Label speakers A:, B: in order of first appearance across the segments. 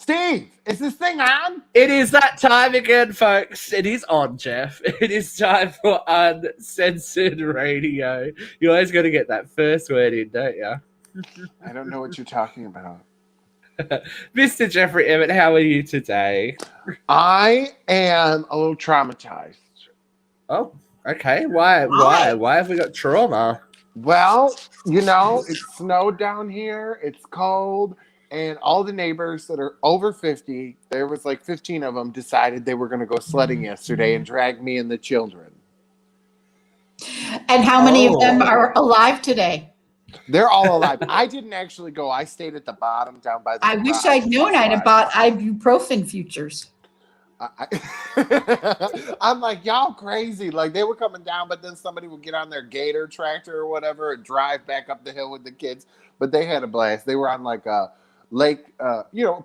A: Steve, is this thing on?
B: It is that time again, folks. It is on, Jeff. It is time for uncensored radio. You always got to get that first word in, don't you?
A: I don't know what you're talking about.
B: Mr. Jeffrey Emmett, how are you today?
A: I am a little traumatized.
B: Oh, okay. Why have we got trauma?
A: Well, it snowed down here. It's cold. And all the neighbors that are over 50, there was like 15 of them, decided they were going to go sledding yesterday and drag me and the children.
C: And how many of them are alive today?
A: They're all alive. I didn't actually go. I stayed at the bottom down by the
C: I wish I'd known. I'd have bought ibuprofen futures.
A: I'm like, y'all crazy. Like, they were coming down, but then somebody would get on their gator tractor or whatever and drive back up the hill with the kids. But they had a blast. They were on like a lake,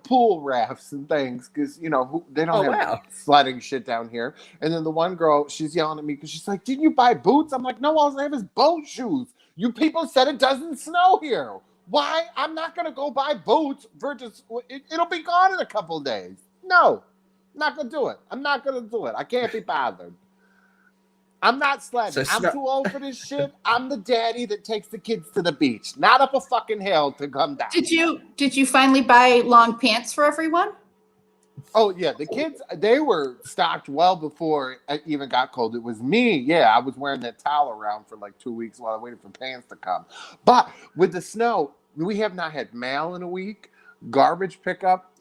A: pool rafts and things, because they don't have sledding shit down here. And then the one girl, she's yelling at me because she's like, "Didn't you buy boots?" I'm like, "No, all I have is boat shoes. You people said it doesn't snow here. Why? I'm not gonna go buy boots for just it'll be gone in a couple of days. No, I'm not gonna do it. I'm not gonna do it. I can't be bothered. I'm not sledding. I'm too old for this shit. I'm the daddy that takes the kids to the beach, not up a fucking hill to come down."
C: Did you finally buy long pants for everyone?
A: Oh yeah, the kids, they were stocked well before it even got cold. It was me. Yeah, I was wearing that towel around for like 2 weeks while I waited for pants to come. But with the snow, we have not had mail in a week. Garbage pickup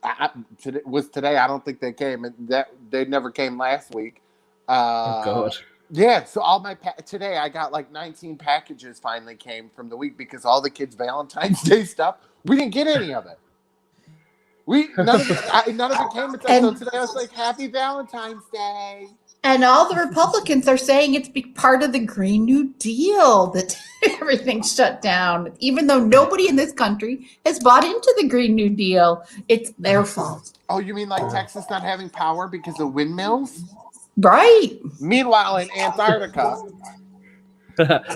A: was today. I don't think they came. They never came last week.
B: Oh God.
A: Yeah, so all my today I got like 19 packages finally came from the week, because all the kids' Valentine's Day stuff, we didn't get any of it. None of it came until today. I was like, "Happy Valentine's Day."
C: And all the Republicans are saying it's part of the Green New Deal that everything's shut down, even though nobody in this country has bought into the Green New Deal. It's their fault.
A: Oh, you mean like Texas not having power because of windmills?
C: Right.
A: Meanwhile, in Antarctica.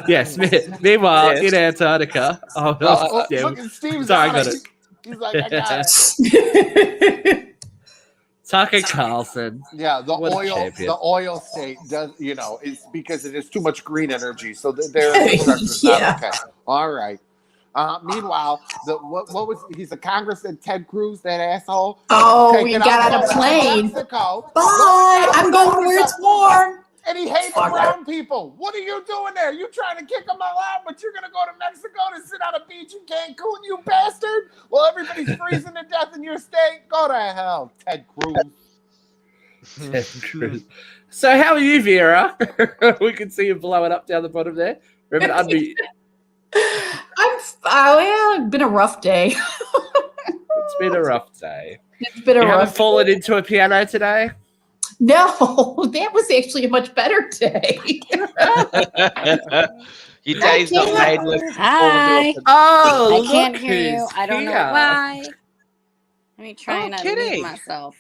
B: Yes. Meanwhile, in Antarctica.
A: Look at Steve's.
B: Sorry, I got it.
A: He's like, "I got it."
B: Tucker Carlson.
A: Yeah, the oil state does, it's because it is too much green energy. So their infrastructure's not okay. All right. Meanwhile, he's a congressman, Ted Cruz, that asshole.
C: Oh, he got on a plane. Bye. I'm going where it's warm.
A: And he hates brown people. What are you doing there? You trying to kick them all out, but you're going to go to Mexico to sit on a beach in Cancun, you bastard? Well, everybody's freezing to death in your state. Go to hell, Ted Cruz.
B: Ted Cruz. So how are you, Vera? We can see you blowing up down the bottom there.
C: It's been a rough day.
B: It's been a rough day.
C: It's been a rough day. You
B: haven't fallen into a piano today?
C: No, that was actually a much better day.
D: Your day's not made with.
E: Hi.
B: Oh,
E: I can't hear you. I don't know why. Let me try and unmute myself.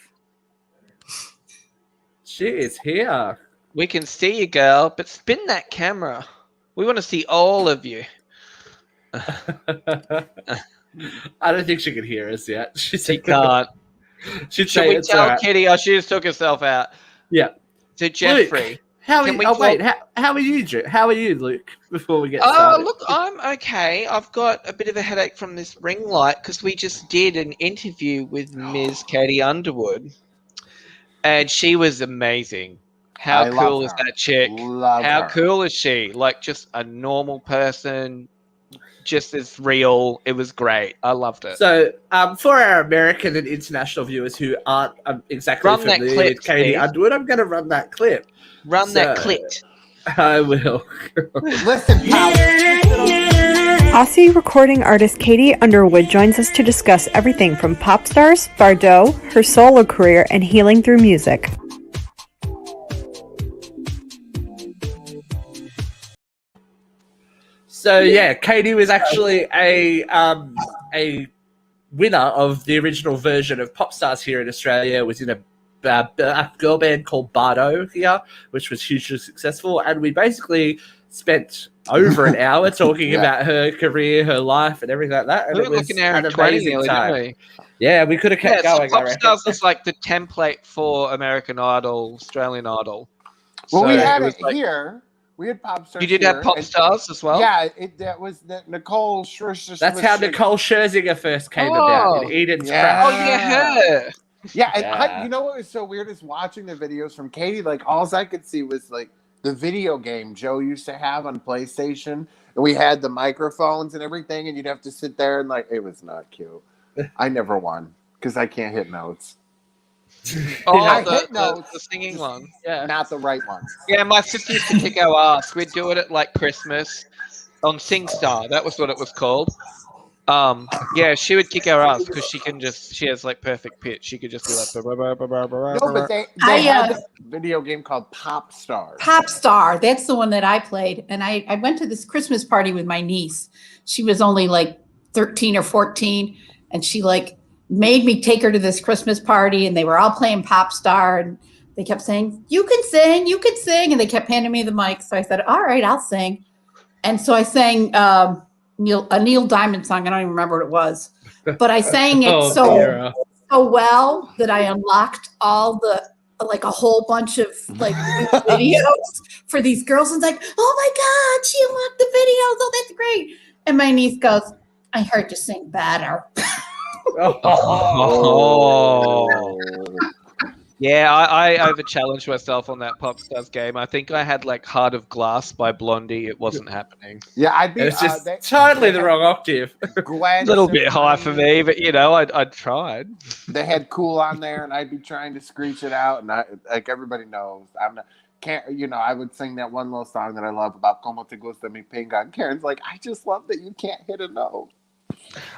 B: She is here.
D: We can see you, girl, but spin that camera. We want to see all of you.
B: I don't think she can hear us yet.
D: She can't. Should we tell Kitty? Oh, she just took herself out.
B: Yeah.
D: So Jeffrey,
B: Luke, how are you? How are you, Luke? Before we get started.
D: Oh, look, I'm okay. I've got a bit of a headache from this ring light because we just did an interview with Ms. Katie Underwood, and she was amazing. How cool is that chick? How cool is she? Like, just a normal person. Just as real. It was great. I loved it.
B: So, for our American and international viewers who aren't exactly familiar with Katie Underwood, I'm going to run that clip.
D: Run that clip.
B: I will.
A: Listen,
F: Aussie recording artist Katie Underwood joins us to discuss everything from pop stars, Bardot, her solo career, and healing through music.
B: So yeah, Katie was actually a winner of the original version of Pop Stars here in Australia. Was in a girl band called Bardot here, which was hugely successful, and we basically spent over an hour talking about her career, her life, and everything like that. And
D: we were looking at an amazing time.
B: Yeah, we could have kept going.
D: So Popstars is like the template for American Idol, Australian Idol.
A: Well,
D: So
A: we had it
D: like,
A: here. We had Popstars.
D: You did have Popstars as well?
A: Yeah, that was Nicole Scherzinger.
B: That's how Nicole Scherzinger first came about in Eden's Crash.
D: Oh, yeah, her.
A: Yeah, and you know what was so weird is watching the videos from Katie. Like, all I could see was like the video game Joe used to have on PlayStation, and we had the microphones and everything, and you'd have to sit there and like it was not cute. I never won because I can't hit notes.
D: Oh, the singing one. Yeah.
A: Not the right ones.
D: Yeah, my sister used to kick our ass. We'd do it at like Christmas on SingStar. That was what it was called. Yeah, she would kick our ass because she has like perfect pitch. She could just be like.
A: No, but they had a video game called Popstar.
C: Popstar, that's the one that I played. And I went to this Christmas party with my niece. She was only like 13 or 14. And she like made me take her to this Christmas party, and they were all playing Popstar, and they kept saying, you can sing. And they kept handing me the mic. So I said, all right, I'll sing. And so I sang a Neil Diamond song. I don't even remember what it was, but I sang it so well that I unlocked all the, like a whole bunch of like videos for these girls. And it's like, oh my God, she unlocked the videos. Oh, that's great. And my niece goes, I heard you sing better.
D: Yeah, I over-challenged myself on that Popstars game. I think I had like Heart of Glass by Blondie. It wasn't happening.
A: Yeah, I'd be.
B: It's just totally the wrong octave.
D: A little bit high for me, but you know, I'd tried.
A: They had Cool on there, and I'd be trying to screech it out, and like everybody knows, I would sing that one little song that I love about Como Te Gusta Mi Pinga. And Karen's like, I just love that you can't hit a note.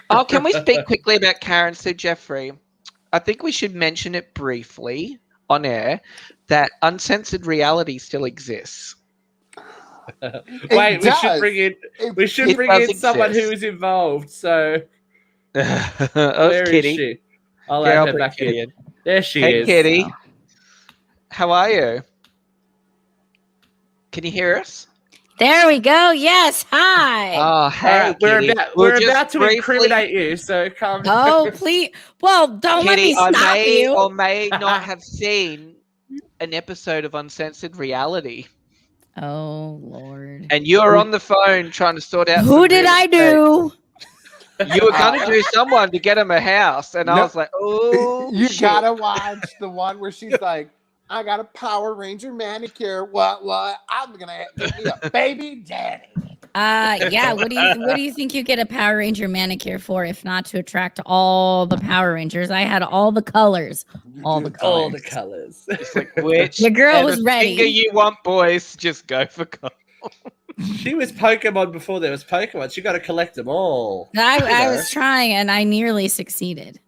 D: Oh, can we speak quickly about Karen Sue Jeffrey? I think we should mention it briefly on air that uncensored reality still exists.
B: Wait, we should bring in someone who is involved. So where is she? I'll add her back in. There she is.
D: Hey, Kitty. How are you? Can you hear us?
E: There we go. Yes. Hi.
D: Oh, hey,
B: we're about to incriminate you, so come.
E: Oh, please. Well, don't let me stop you.
D: Or may not have seen an episode of Uncensored Reality.
E: Oh, Lord.
D: And you were on the phone trying to sort out.
E: Who did I do?
D: You were going to do someone to get him a house, and I was like, oh,
A: you gotta watch the one where she's like, I got a Power Ranger manicure. What? I'm gonna get me a baby daddy.
E: Yeah. What do you think you get a Power Ranger manicure for, if not to attract all the Power Rangers? I had all the colors. All the colors.
D: It's like, which
E: your girl was ready.
D: Finger you want, boys? Just go for gold.
B: She was Pokemon before there was Pokemon. She got to collect them all.
E: I was trying, and I nearly succeeded.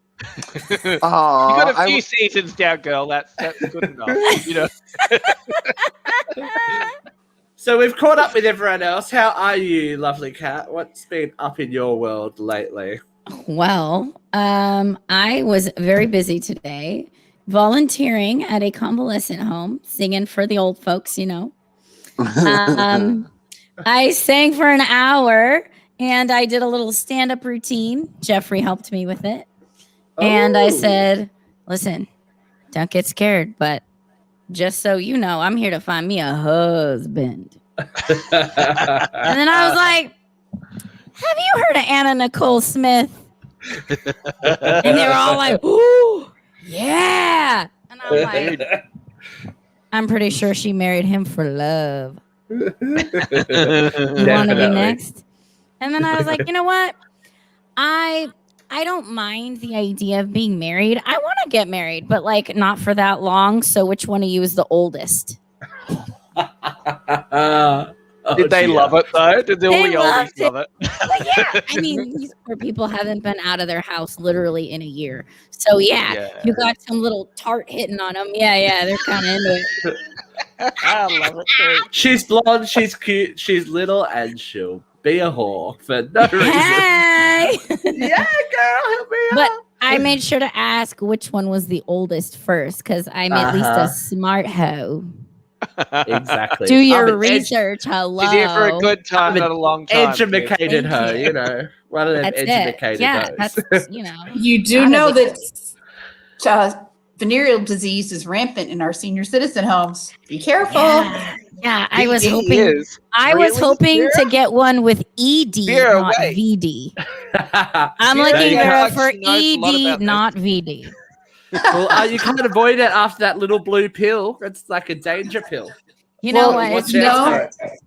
D: You got a few seasons down, girl. That's good enough. You know.
B: So we've caught up with everyone else. How are you, lovely Kat? What's been up in your world lately?
E: Well, I was very busy today, volunteering at a convalescent home, singing for the old folks. You know, I sang for an hour, and I did a little stand-up routine. Jeffrey helped me with it. And I said, listen, don't get scared, but just so you know, I'm here to find me a husband. And then I was like, have you heard of Anna Nicole Smith? And they were all like, ooh, yeah. And I'm like, I'm pretty sure she married him for love. You want to be next? And then I was like, you know what? I don't mind the idea of being married. I want to get married, but like not for that long. So which one of you is the oldest?
D: Did they love it though? Did all the oldies love it?
E: But yeah, I mean, these poor people haven't been out of their house literally in a year. So yeah, you got some little tart hitting on them. Yeah, they're kind of into it.
D: I love it too.
B: She's blonde, she's cute, she's little, and she'll be a whore for no reason.
E: Hey!
B: Yeah, girl, help me
E: But
B: out.
E: I made sure to ask which one was the oldest first, because I'm at least a smart hoe.
B: Exactly.
E: Do your
B: I'm
E: research. Hello.
D: She's here for a good time,
B: I'm
D: not a long time.
B: educated
E: Thank
B: her,
E: you.
B: you know. One of them
E: That's
B: educated
E: it. Yeah,
B: those.
E: that's, you know.
C: You do
E: Out of
C: know
E: it.
C: that venereal disease is rampant in our senior citizen homes. Be careful.
E: Yeah, I was
D: VD
E: hoping.
D: is.
E: I was
D: Really,
E: hoping
D: Vera?
E: to get one with ED,
D: Vera,
E: not
D: wait.
E: VD. I'm
D: Vera
E: looking,
B: sounds
E: Vera,
D: like
E: for
D: she knows a lot
E: ED,
D: about this.
E: not VD.
B: Well, you can't avoid it after that little blue pill. It's like a danger pill.
E: You know
C: Well,
E: what?
B: watch
E: It's
B: out for
E: not.
B: it.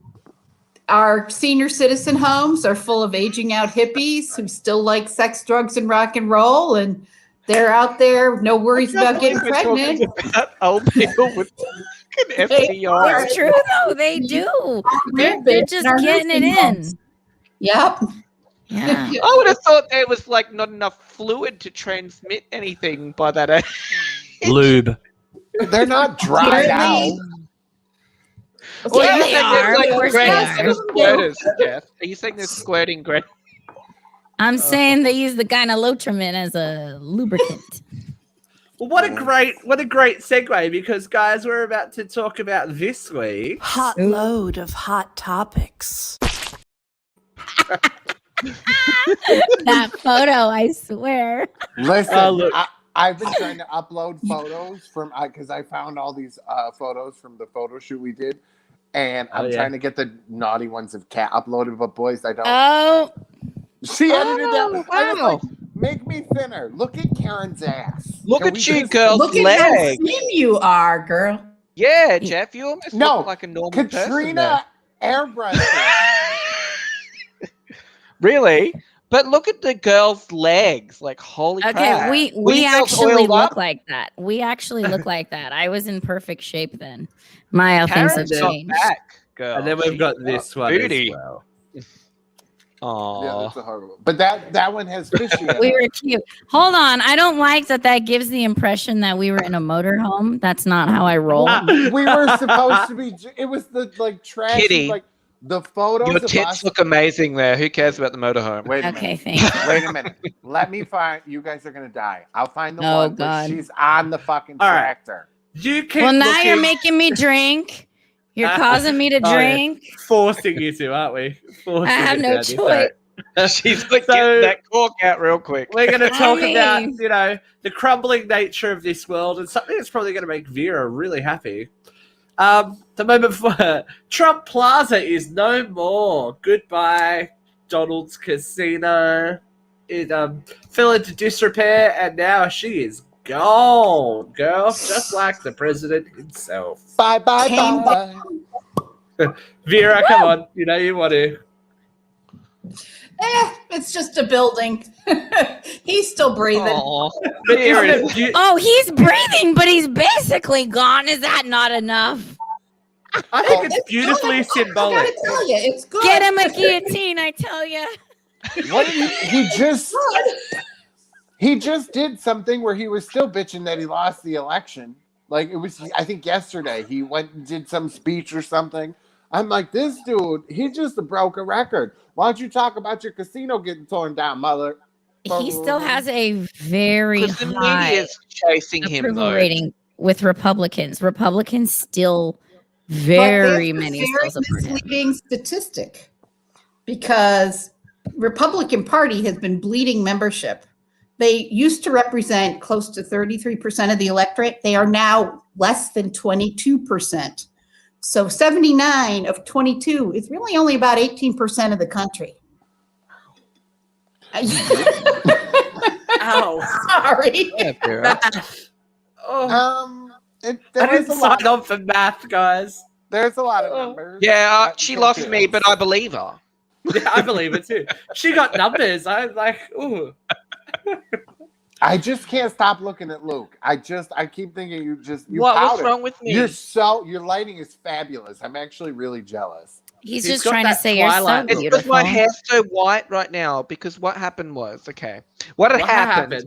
C: Our senior citizen homes are full of aging out hippies who still like sex, drugs, and rock and roll, and they're out there, no worries about getting
D: We're talking
C: pregnant.
D: about old people with fucking FDR.
E: It's true though. They do. They're
C: Rampant
E: just
C: in our
E: getting it
C: nursing homes.
E: in.
C: Yep.
E: Yeah.
D: I would have thought there was like not enough fluid to transmit anything by that age.
B: Lube.
A: They're not dried out.
D: Or
E: Yeah,
D: are you
E: they
D: saying
E: are.
D: there's
E: Of
D: like
E: course they
D: grants
E: are.
D: and squirters, Jeff? Are you saying there's squirting grants?
E: I'm saying they use the gynolotrimine as a lubricant.
B: Well, what a great segue, because guys, we're about to talk about this week.
G: Hot load of hot topics.
E: That photo, I swear.
A: Listen,
B: look.
A: I've been trying to upload photos from because I found all these photos from the photo shoot we did, and I'm trying to get the naughty ones of Cat uploaded, but boys, I don't.
E: Oh,
A: She edited that.
D: wow.
A: I was like, make me thinner. Look at Karen's ass.
D: Look
A: Can
D: at
A: we
D: you,
A: just-
D: girl's
C: Look at how
D: leg.
C: slim you are, girl.
D: Yeah, Jeff, you almost
A: No,
D: look like a normal person there.
A: Katrina airbrushed it.
D: Really? But look at the girl's legs. Like, holy
E: okay.
D: crap.
E: We
D: Were you girls
E: actually
D: oiled
E: look
D: up?
E: like that. We actually look like that. I was in perfect shape then. My things have
D: Karen's got
E: changed.
D: back, girl.
B: And then we've
D: She's
B: got this one
D: booty.
B: as well.
A: Yeah,
D: Aww.
A: that's a horrible. But that one has fishy. in
E: We
A: it.
E: were cute. Hold on. I don't like that. That gives the impression that we were in a motorhome. That's not how I roll.
A: We were supposed to be. It was the like trashy,
D: Kitty,
A: like the photos
D: Your
A: of
D: tits
A: us.
D: look amazing there. Who cares about the motorhome?
A: Wait a
E: Okay,
A: minute.
E: thank you.
A: Wait a minute. Let me find. You guys are gonna die. I'll find the
E: Oh,
A: one where
E: God.
A: she's on the fucking
B: All right.
A: tractor.
B: You keep
E: Well, now you're
B: looking-
E: making me drink. You're causing me to
B: Oh, yeah.
E: drink.
B: forcing you to, aren't we? Forcing
E: I have
B: it
E: no
B: down your
E: choice.
B: throat.
D: She's like,
B: So-
D: get that cork out real quick.
B: We're going to talk
E: I
B: about,
E: mean-
B: the crumbling nature of this world and something that's probably going to make Vera really happy. The moment before Trump Plaza is no more. Goodbye, Donald's Casino. It fell into disrepair, and now she is gone, girl, just like the president himself.
A: Bye bye
C: Came
A: bye.
B: Vera, come on, you know you want to.
C: It's just a building. He's still breathing.
D: Aw.
B: But
D: Vera
B: isn't
D: is-
B: it beau-
E: Oh, he's breathing, but he's basically gone. Is that not enough?
B: I think it's beautifully
C: I
B: symbolic.
C: gotta tell you, it's good.
E: Get him a guillotine, I tell you.
A: What did he just did something where he was still bitching that he lost the election. Like it was, I think yesterday he went and did some speech or something. I'm like, this dude, he just broke a record. Why don't you talk about your casino getting torn down, mother?
E: He still has a very
D: 'Cause the
E: high
D: media's chasing him,
E: approval
D: though.
E: rating with Republicans. Republicans still
C: But
E: very
C: that's a
E: many
C: very
E: still support him.
C: misleading statistic because Republican Party has been bleeding membership. They used to represent close to 33% of the electorate. They are now less than 22%. So 79 of 22 is really only about 18% of the country.
B: Ow.
C: Sorry.
D: Yeah, Vera.
B: Oh, I
A: There's
B: didn't
A: a lot.
B: sign on for math, guys.
A: There's a lot of
B: Oh.
A: numbers.
D: Yeah,
A: I'm
D: she lost me,
A: confused.
D: but I believe her.
B: Yeah, I believe it too. She got numbers. I was like, ooh.
A: I just can't stop looking at Luke. I keep thinking you
D: What's
A: powder.
D: wrong with me?
A: Your lighting is fabulous. I'm actually really jealous.
E: He's
B: He's
E: just
B: got
E: trying to
B: that
E: say you're so
B: Twilight look.
D: It's because
E: beautiful.
D: my hair's so white right now. Because what happened was, okay, what had happened?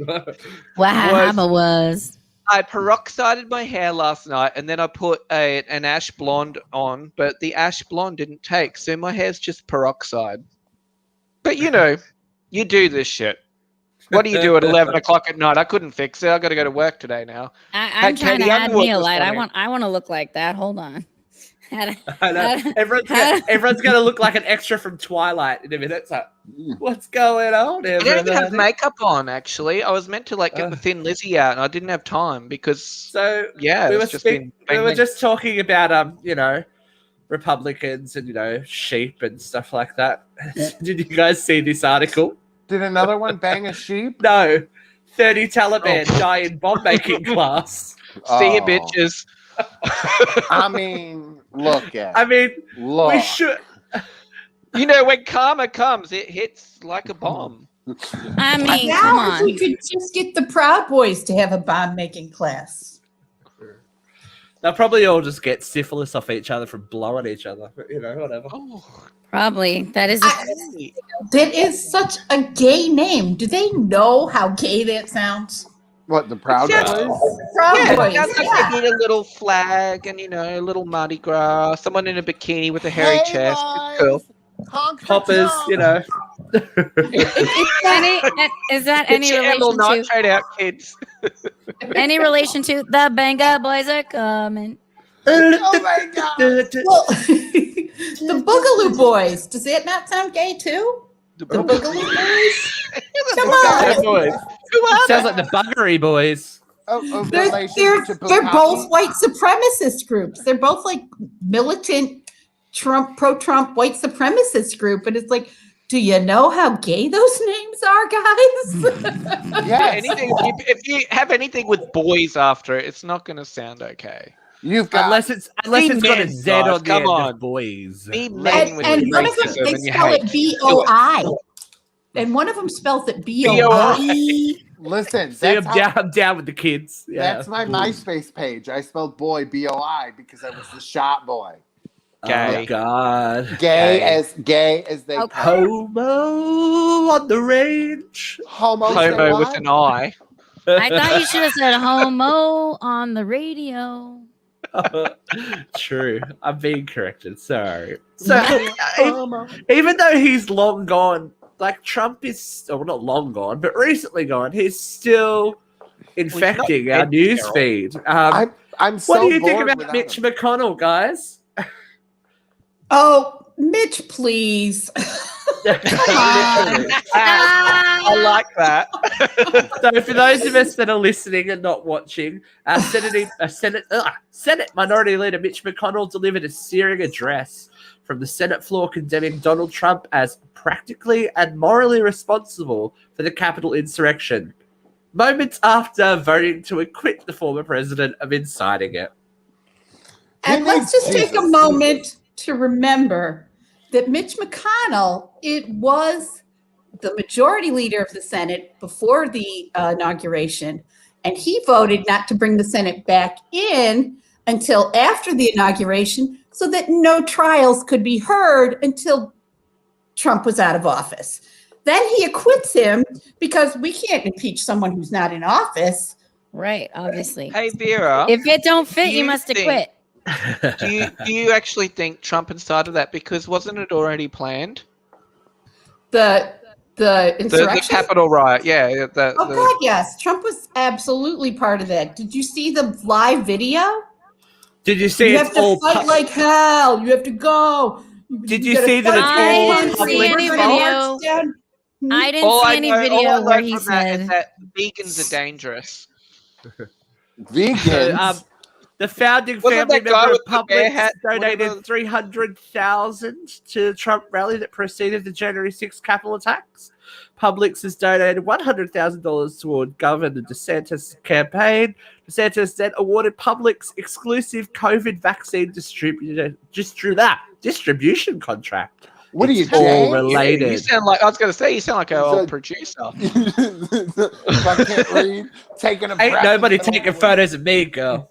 E: What happened was
D: I peroxided my hair last night, and then I put an ash blonde on, but the ash blonde didn't take, so my hair's just peroxide. But you know, you do this shit. What do you do at 11 o'clock at night? I couldn't fix it. I got to go to work today now.
E: I'm trying
D: Katie
E: to add
D: Underwood
E: me a
D: was
E: light.
D: funny.
E: I want to look like that. Hold on.
B: I know. Everyone's going to look like an extra from Twilight in a minute. It's like, what's going on?
D: I don't even have makeup on, actually. I was meant to like get the Thin Lizzy out, and I didn't have time because
B: we were just talking about Republicans and sheep and stuff like that. Did you guys see this article?
A: Did another one bang a sheep?
B: No. 30 Taliban die in bomb making class.
D: See you, bitches.
A: I mean, look at.
B: We should.
D: When karma comes, it hits like a bomb.
E: Come
C: Now
E: on.
C: we could just get the Proud Boys to have a bomb-making class.
B: They'll probably all just get syphilis off each other from blowing each other. But, whatever.
E: Probably. That is
C: such a gay name. Do they know how gay that sounds?
A: What, the Proud Boys?
C: Proud Boys.
D: Sounds like they need a little flag and a little Mardi Gras. Someone in a bikini with a hairy chest. It's cool.
B: Hoppers,
E: Is that any relation to
D: trade out kids?
E: any relation to the Benga Boys are coming?
A: Oh my God!
C: Well, the Boogaloo Boys. Does that not sound gay too? The Boogaloo Boys. Come on.
B: Boys. Sounds like the Buggery Boys.
C: They're both white supremacist groups. They're both like militant pro-Trump white supremacist group, and it's like, do you know how gay those names are, guys?
D: Yeah, if you have anything with boys after it, it's not going to sound okay.
B: Unless it's got a Z on the end of boys.
C: And one of them, they spell it B-O-I. And one of them spells it B-O-I.
A: Listen,
B: I'm down with the kids. Yeah.
A: That's my MySpace page. I spelled boy B-O-I because I was the shot boy.
D: Gay.
B: Oh God.
A: Gay as they
B: Homo on the range.
A: Homo
D: with an I.
E: I thought you should have said homo on the radio.
B: True. I'm being corrected. Sorry. So even though he's long gone, like Trump is not long gone, but recently gone, he's still infecting our news feed.
A: I'm so
B: what do you think
A: bored
B: about Mitch McConnell, guys?
C: Oh, Mitch, please.
D: I like that.
B: So, for those of us that are listening and not watching, Senate Minority Leader Mitch McConnell delivered a searing address from the Senate floor condemning Donald Trump as practically and morally responsible for the Capitol insurrection, moments after voting to acquit the former president of inciting it.
C: And let's just take a moment to remember that Mitch McConnell, it was the majority leader of the Senate before the inauguration, and he voted not to bring the Senate back in until after the inauguration so that no trials could be heard until Trump was out of office. Then he acquits him because we can't impeach someone who's not in office.
E: Right, obviously.
D: Hey, Vera.
E: If it don't fit, you must acquit.
D: Do you actually think Trump incited that? Because wasn't it already planned?
C: The insurrection?
D: The Capitol riot, yeah.
C: God, yes. Trump was absolutely part of that. Did you see the live video?
B: Did you see
C: you have to fight like hell. You have to go.
B: Did you see that it's all
E: I didn't see any video. I didn't see any video where he said
D: that vegans are dangerous.
A: Vegans?
B: The founding family member of Publix donated $300,000 to the Trump rally that preceded the January 6th Capitol attacks. Publix has donated $100,000 toward Governor DeSantis' campaign. DeSantis then awarded Publix exclusive COVID vaccine distribution contract.
A: What are you
B: all related?
D: You sound like you sound like our old producer.
A: If I can't read, taking a breath.
B: Ain't nobody taking photos of me, girl.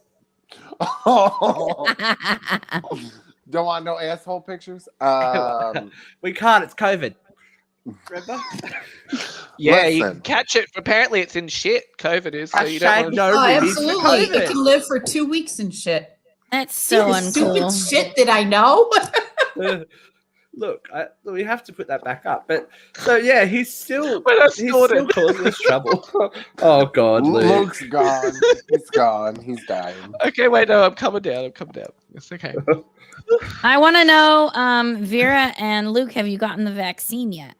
A: Don't want no asshole pictures.
B: We can't. It's COVID. Remember?
D: Yeah, you can catch it. Apparently, it's in shit. COVID is. So you don't
C: absolutely. It can live for 2 weeks in shit.
E: That's so uncool.
C: Stupid shit that I know.
B: look, we have to put that back up. But so yeah, he's still causing us trouble. Oh God, Luke.
A: Luke's gone. He's gone. He's dying.
D: Okay, wait, no, I'm coming down. It's okay.
E: I want to know, Vera and Luke, have you gotten the vaccine yet?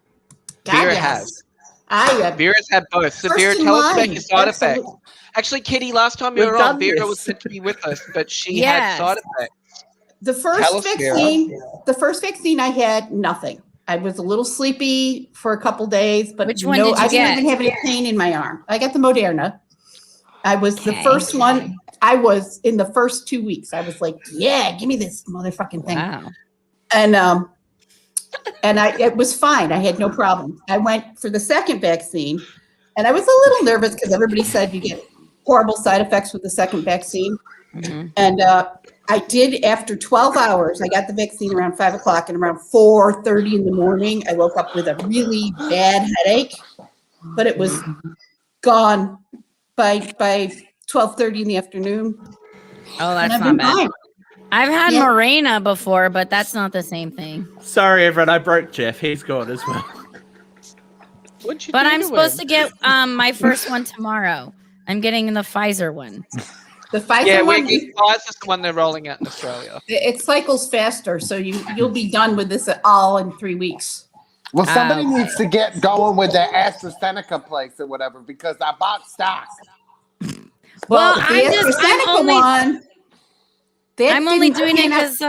D: Vera has. Vera's had both. So Vera, tell us about your side effects. Actually, Kitty, last time you were on, Vera was meant to be with us, but she had side effects.
C: The first vaccine I had, nothing. I was a little sleepy for a couple days, but
E: which one did you
C: I didn't
E: get?
C: even have any pain in my arm. I got the Moderna. I was the first one. I was in the first 2 weeks. I was like, yeah, give me this motherfucking thing.
E: Wow.
C: And it was fine. I had no problem. I went for the second vaccine, and I was a little nervous because everybody said you get horrible side effects with the second vaccine.
E: Mm-hmm.
C: And I did after 12 hours. I got the vaccine around 5 o'clock, and around 4:30 in the morning, I woke up with a really bad headache, but it was gone by 12:30 in the afternoon.
E: Oh, that's not bad. Fine. I've had Mirena before, but that's not the same thing.
B: Sorry, everyone. I broke Jeff. He's gone as well.
E: But I'm supposed to get my first one tomorrow. I'm getting the Pfizer one.
C: The Pfizer one.
D: Pfizer's the one they're rolling out in Australia.
C: It cycles faster, so you'll be done with this all in 3 weeks.
A: Well, somebody needs to get going with the AstraZeneca place or whatever because I bought stock.
C: Well, the AstraZeneca one.
E: I'm only doing it because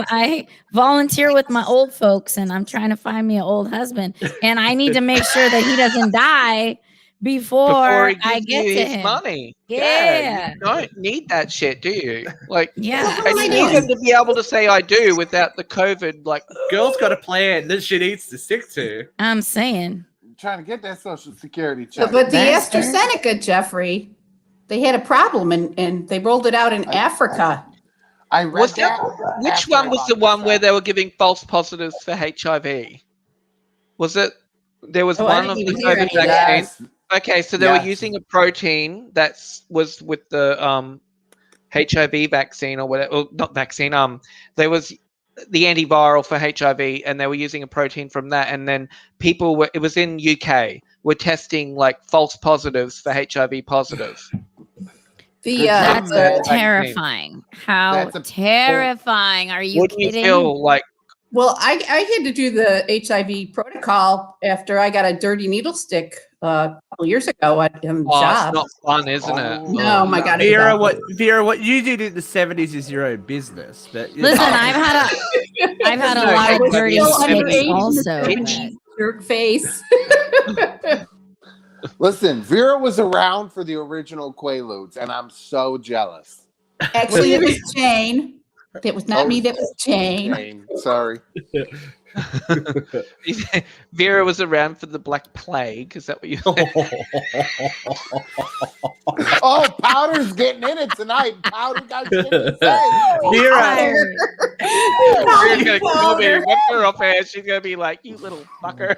E: I volunteer with my old folks, and I'm trying to find me an old husband, and I need to make sure that he doesn't die before I get to him.
D: Money.
E: Yeah.
D: You don't need that shit, do you? Like,
E: yeah.
D: And you need him to be able to say I do without the COVID. Like,
B: girl's got a plan that she needs to stick to.
E: I'm saying.
A: I'm trying to get that Social Security check.
C: But the AstraZeneca, Jeffrey, they had a problem, and they rolled it out in Africa.
A: I read that.
D: Which one was the one where they were giving false positives for HIV? Was it? There was one of the COVID vaccines.
A: Yes.
D: Okay, so they were using a protein that was with the HIV vaccine or whatever. Well, not vaccine. There was the antiviral for HIV, and they were using a protein from that. And then people were. It was in UK. Were testing like false positives for HIV positive.
E: That's terrifying. How terrifying are you
D: Wouldn't
E: kidding?
D: You feel like?
C: Well, I had to do the HIV protocol after I got a dirty needle stick a couple years ago at job.
D: It's not fun, isn't it?
C: No, my God.
B: Vera, what you did in the 70s is your own business. But
E: listen, I've had a lot of dirty sticks also.
C: Jerk face.
A: Listen, Vera was around for the original Quaaludes, and I'm so jealous.
C: Actually, it was Jane. It was not me. That was Jane.
A: Sorry.
D: Vera was around for the Black Plague. Is that what you said?
A: Oh, Powder's getting in it tonight. Powder got shit to say.
B: Vera.
D: Vera's going to kill me. Whip her off air. She's going to be like, you little fucker.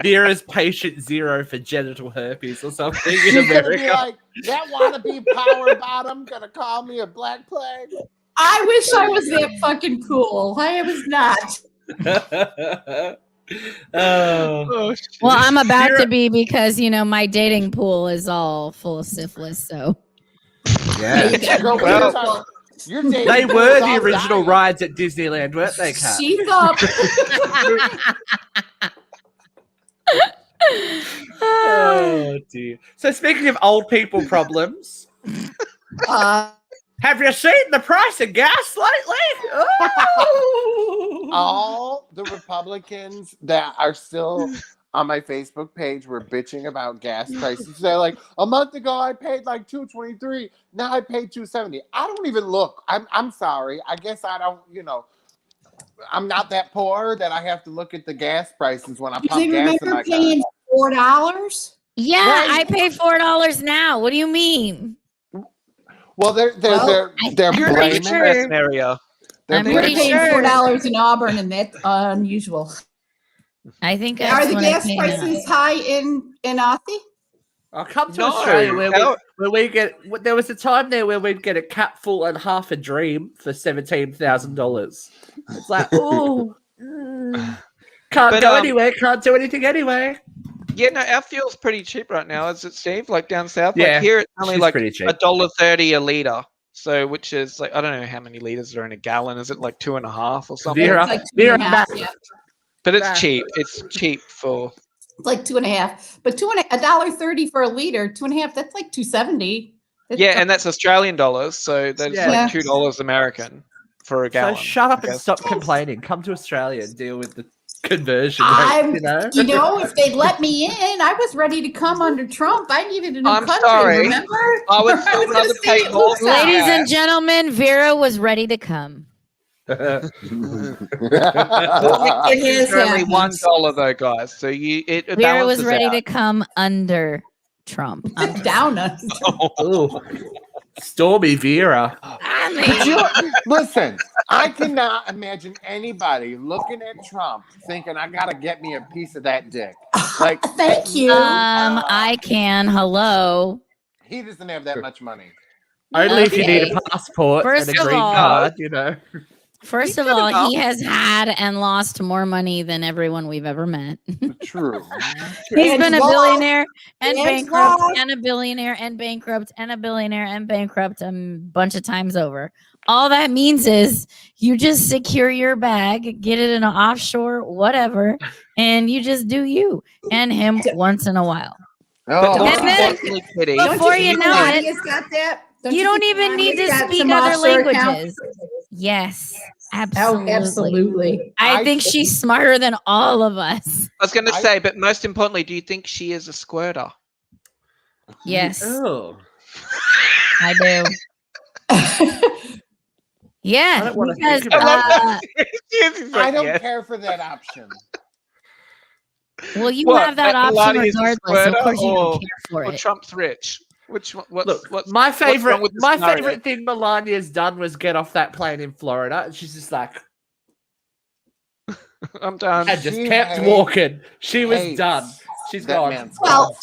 B: Vera's patient zero for genital herpes or something in
A: She's
B: America.
A: gonna be like, that wannabe power bottom gonna call me a Black Plague?
C: I wish I was that fucking cool. I was not.
B: Oh,
E: well, I'm about to be because my dating pool is all full of syphilis. So
B: yeah,
A: they
B: were the original rides at Disneyland, weren't they, Kat?
C: She's up.
B: Oh dear. So speaking of old people problems, have you seen the price of gas lately? Oh!
A: All the Republicans that are still on my Facebook page were bitching about gas prices. They're like, a month ago I paid like $2.23. Now I paid $2.70. I don't even look. I'm sorry. I guess I don't. I'm not that poor that I have to look at the gas prices when I pump gas in my car.
C: Paying $4?
E: Yeah, right. I pay $4 now. What do you mean?
A: Well, they're blaming
E: sure.
D: area.
E: I'm
C: They're
E: pretty
C: paying
E: sure.
C: $4 in Auburn, and that's unusual.
E: I think
C: are the gas prices high in Aussie?
B: I'll come to
D: No,
B: Australia where
D: no.
B: we get. There was a time there where we'd get a capful and half a dream for $17,000. It's like, oh, can't
D: But,
B: go anywhere, can't do anything anyway.
D: Yeah, no, our fuel's pretty cheap right now, is it, Steve? Like down south,
B: Yeah,
D: like here it's only
B: she's
D: like
B: pretty cheap.
D: $1.30 a liter. So, which is like I don't know how many liters are in a gallon. Is it like 2.5 or something?
B: Vera,
C: It's like
B: Vera,
C: 2.5, yeah.
D: But it's
B: Nah.
D: cheap. It's cheap for.
C: It's like 2.5, but $1.30 for a liter, 2.5. That's like $2.70.
D: Yeah, and that's Australian dollars, so that's
B: Yeah.
D: like $2 American for a
B: So
D: gallon.
B: shut up
D: I
B: and
D: guess.
B: stop complaining. Come to Australia and deal with the conversion
C: I'm,
B: rate, you know?
C: you know, if they'd let me in, I was ready to come under Trump. I needed a new
D: I'm
C: country,
D: sorry.
C: remember?
D: I would
C: I
D: still
C: was gonna
D: rather
C: see
D: pay
C: it
D: more
C: looks
D: for
C: like.
E: Ladies
D: that.
E: and gentlemen, Vera was ready to come.
D: Well,
C: It is
D: it's only
C: happening.
D: $1 though, guys. So it
E: Vera
D: balances
E: was ready
D: out.
E: to come under Trump. I'm
C: Down us.
B: Ooh. Stormy Vera.
A: Could you listen? I cannot imagine anybody looking at Trump thinking, "I gotta get me a piece of that dick." Like,
C: Thank you.
E: I can. Hello.
A: he doesn't have that much money.
B: Only if you need
E: Okay.
B: a passport
E: First
B: and a
E: of
B: green
E: all-
B: card, you know.
E: First of
D: got
E: all,
D: enough.
E: he has had and lost more money than everyone we've ever met.
A: True.
E: He's
C: And
E: been a
C: lost.
E: billionaire and
C: And
E: bankrupt
C: lost.
E: and a billionaire and bankrupt and a billionaire and bankrupt a bunch of times over. All that means is you just secure your bag, get it in an offshore, whatever, and you just do you and him once in a while.
A: Oh,
D: More
E: And then-
D: importantly, Kitty,
E: Before you know it,
C: Melania's got that.
E: you don't even need to speak other languages. Yes, absolutely.
C: Oh, absolutely.
E: I think she's smarter than all of us.
D: I was going to say, but most importantly, do you think she is a squirter?
E: Yes,
B: Oh.
E: I do.
B: I
E: Yeah,
B: don't wanna
E: because
B: think about
A: I don't care for that option.
E: well, you
D: What,
E: have that
D: that
E: option
D: Melania's a
E: regardless. Of
D: squirter
E: course, you
D: or-
E: don't care for
D: Or
E: it.
D: Trump's rich? Which one?
B: Look,
D: What's
B: my
D: what's wrong
B: favorite
D: with the
B: my
D: scenario?
B: favorite thing Melania's done was get off that plane in Florida, and she's just like,
D: I'm done.
B: and just
A: She
B: kept
A: hates-
B: walking. She was
A: hates
B: done. She's
A: that
B: gone.
A: man's
C: Well,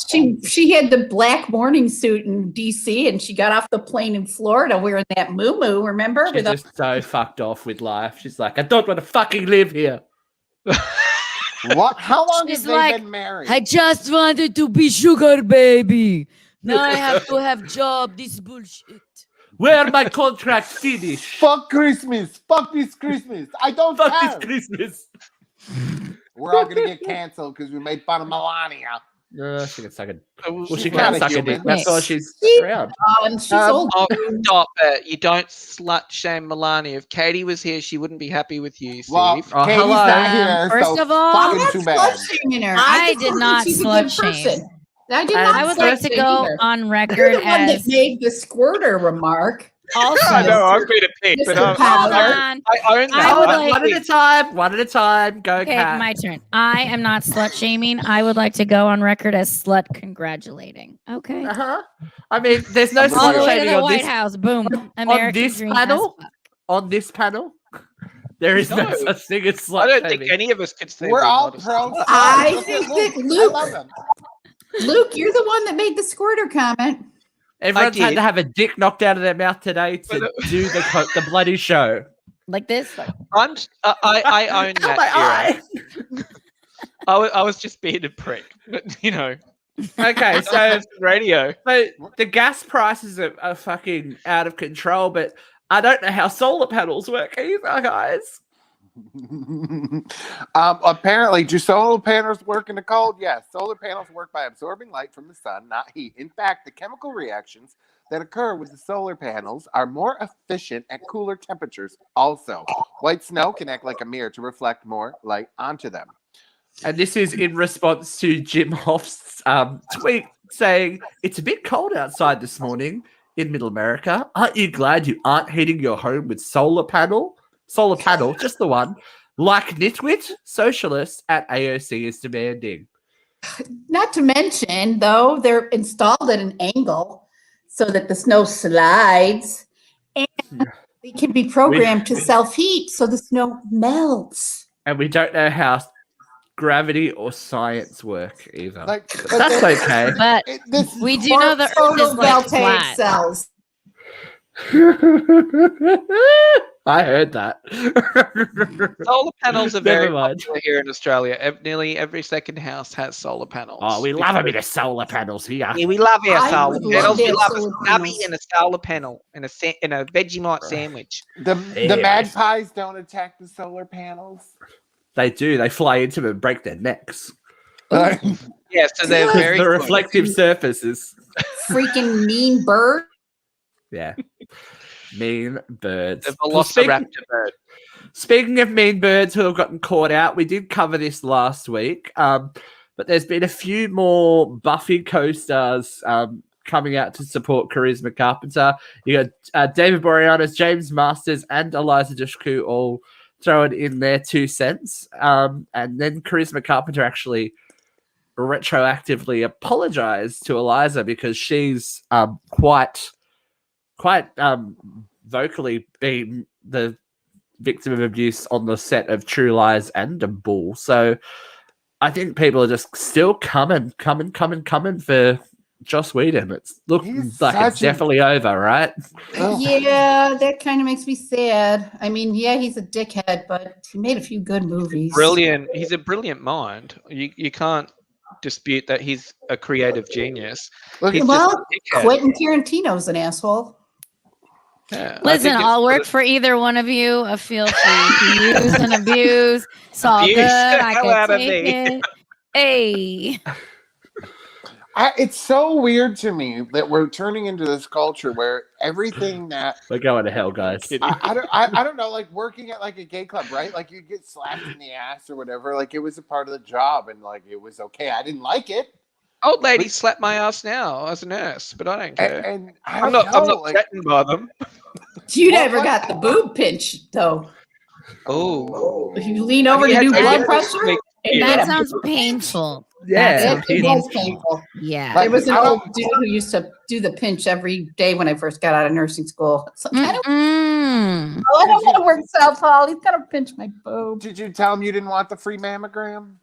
C: she had the black morning suit in DC, and she got off the plane in Florida wearing that muumuu. Remember?
B: She's
C: With a,
B: just so fucked off with life. She's like, I don't want to fucking live here.
A: What? How long
E: She's
A: have they
E: like,
A: been married?
E: I just wanted to be sugar baby. Now I have to have job. This bullshit.
B: Where my contract finish?
A: Fuck Christmas. Fuck this Christmas. I don't
B: Fuck
A: care.
B: this Christmas.
A: We're all gonna get canceled because we made fun of Melania.
B: No, she can suck it. Well,
A: She's
B: she
A: not
B: can
A: a
B: suck a
A: human.
B: dick. That's why she's
C: She-
B: around.
C: and she's
B: Um,
C: old.
D: Oh, stop it. You don't slut shame Melania. If Katie was here, she wouldn't be happy with you, Steve.
A: Well,
B: Oh,
A: Katie's
B: hello.
A: not here.
E: First
A: so
E: of all,
C: I'm
A: fucking
C: not
A: too bad.
C: slut shaming her.
E: I
C: just
E: did
C: think
E: not
C: she's a
E: slut
C: good
E: shame.
C: person. I did
B: And
C: not.
E: I would
C: slut
E: like to
C: shame
E: go
C: either.
E: on
C: You're
E: record
C: the one that
E: as
C: made the squirter remark. Also,
D: I know, I'm going to pick, but
C: Mr.
E: hold
C: Power.
E: on.
D: I own that.
E: I would
B: One
E: like-
B: at a time. One at a time. Go,
E: Okay,
B: Kat.
E: my turn. I am not slut shaming. I would like to go on record as slut congratulating. Okay.
B: Uh-huh. I mean, there's no
A: I'm with
E: All
A: you.
E: the
B: slut
E: way to
B: shaming
E: the
B: on
E: White
B: this,
E: House. Boom. American
B: this
E: dream
B: panel?
E: as fuck.
B: on this panel. There is no
D: No.
B: such thing as slut
D: I don't
B: shaming.
D: think any of us could say
A: We're all
D: not a
A: pro.
D: slut.
C: I
A: Look
C: think
A: at
C: that
A: I
C: Luke-
A: love him.
C: Luke, you're the one that made the squirter comment.
B: Everyone's had
D: did.
B: to have a dick knocked out of their mouth today to
D: But-
B: do the bloody show.
E: Like this.
D: I own
B: Oh,
D: that.
B: my
D: Vera.
B: eye.
D: I was just being a prick, but you know,
B: Okay, so
D: it's radio.
B: the gas prices are fucking out of control, but I don't know how solar panels work either, guys.
A: Apparently, do solar panels work in the cold? Yes. Solar panels work by absorbing light from the sun, not heat. In fact, the chemical reactions that occur with the solar panels are more efficient at cooler temperatures. Also, white snow can act like a mirror to reflect more light onto them.
B: And this is in response to Jim Hoff's tweet saying, "It's a bit cold outside this morning in Middle America. Aren't you glad you aren't heating your home with solar panel? Solar panel, just the one. Like nitwit, socialists at AOC is demanding."
C: Not to mention, though, they're installed at an angle so that the snow slides, and they can be programmed to self-heat so the snow melts.
B: And we don't know how gravity or science work either.
A: Like,
B: But that's okay.
E: But
A: this
E: we do know the Earth is like
C: photovoltaic
E: flat.
C: cells.
B: I heard that.
D: Solar panels are very
B: Never mind.
D: popular here in Australia. Nearly every second house has solar panels.
B: Oh, we love a bit of solar panels here.
D: Yeah, we love our
C: I
D: solar
C: would love
D: panels.
C: to
D: We
C: have
D: love a
C: solar
D: stubby
C: panels.
D: and a solar panel and a Vegemite sandwich.
A: The
B: Anyway.
A: magpies don't attack the solar panels.
B: They do. They fly into them and break their necks.
D: Yeah, so they're
B: Because
D: very
B: the
D: good.
B: reflective surfaces.
C: Freaking mean bird.
B: Yeah. Mean birds.
D: The
B: Well,
D: Velociraptor bird.
B: Speaking of mean birds who have gotten caught out, we did cover this last week, but there's been a few more Buffy co-stars coming out to support Charisma Carpenter. You got David Boreanaz, James Masters, and Eliza Dushku all throwing in their 2 cents. And then Charisma Carpenter actually retroactively apologized to Eliza because she's quite vocally been the victim of abuse on the set of True Lies and a Bull. So I think people are just still coming for Joss Whedon. It's looking
A: He's
B: like it's
A: such a-
B: definitely over, right?
A: Oh.
C: Yeah, that kind of makes me sad. I mean, yeah, he's a dickhead, but he made a few good movies.
D: Brilliant. He's a brilliant mind. You can't dispute that he's a creative genius.
A: Look,
D: He's
C: Well,
D: just a dickhead.
C: Quentin Tarantino's an asshole.
D: Yeah, I
E: Listen,
D: think it's
E: I'll
D: for
E: work
D: the-
E: for either one of you. I feel free to use and abuse. It's all
D: Abuse
E: good.
D: the
E: I
D: hell out
E: can
D: of
E: take
D: me.
E: it. Hey.
A: it's so weird to me that we're turning into this culture where everything that
B: We're going to hell, guys.
A: I don't know, like working at like a gay club, right? Like you get slapped in the ass or whatever. Like it was a part of the job, and like it was okay. I didn't like it,
D: Old ladies slap my ass now as a nurse, but I don't care.
A: and I
D: I'm
A: don't
D: not.
A: know,
D: I'm not
A: like,
D: threatened by them.
C: You
A: Well,
C: never
A: what-
C: got the boob pinch, though.
D: Oh,
C: If you lean over to
D: Have you
C: do
D: had-
C: blood
D: have you had-
C: pressure, and
D: Yeah.
E: That
C: that
E: sounds painful.
B: Yeah.
C: it was painful.
E: Yeah.
A: Like,
C: There was an
A: I
C: old
A: don't-
C: dude who used to do the pinch every day when I first got out of nursing school. So, I don't
E: Mm-mm.
C: want to work South Hall. He's got to pinch my boob.
A: Did you tell him you didn't want the free mammogram?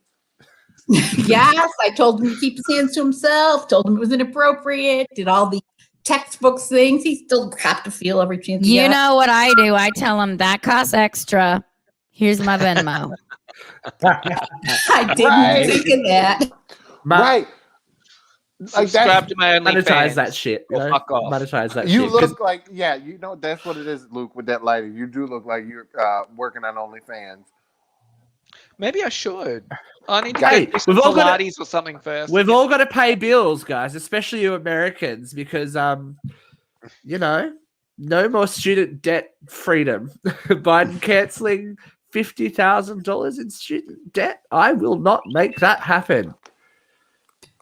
C: Yes, I told him to keep his hands to himself. Told him it was inappropriate. Did all the textbooks things. He still got to feel every chance. he
E: You
C: got.
E: know what I do? I tell them that costs extra. Here's my Venmo.
C: I didn't
A: Right.
C: think of that.
A: Right. Like
D: subscribe
A: that.
D: to my OnlyFans.
B: Monetize that shit. You
D: Or
B: know?
D: fuck off.
B: Monetize that
A: You
B: shit. 'cause
A: look like, yeah, you know, that's what it is, Luke, with that lighting. You do look like you're working on OnlyFans.
D: Maybe I should. I need to
B: Hey,
D: get some
B: we've all got
D: Pilates or something first.
B: We've all got to pay bills, guys, especially you Americans, because you know, no more student debt freedom. Biden canceling $50,000 in student debt. I will not make that happen.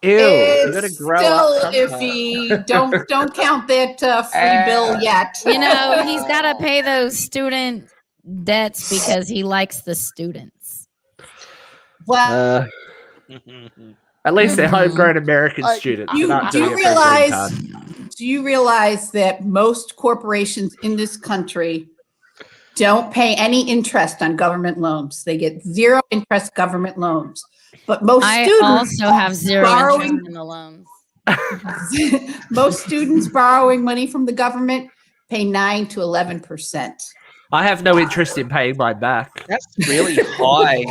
B: Ew, you got to
C: It's
B: grow
C: still
B: up. sometime.
C: iffy. Don't count that free bill yet.
E: You know, he's got to pay those student debts because he likes the students.
C: Well,
B: At least they're homegrown American
A: Like,
B: students.
C: you-
B: They're not
C: do
B: doing
C: you
B: it for a green
C: realize-
B: card.
C: do you realize that most corporations in this country don't pay any interest on government loans? They get zero interest government loans. But most
E: I
C: students
E: also have zero
C: borrowing
E: interest in the loans.
C: most students borrowing money from the government pay 9 to 11%.
B: I have no interest in paying mine back.
D: That's really high.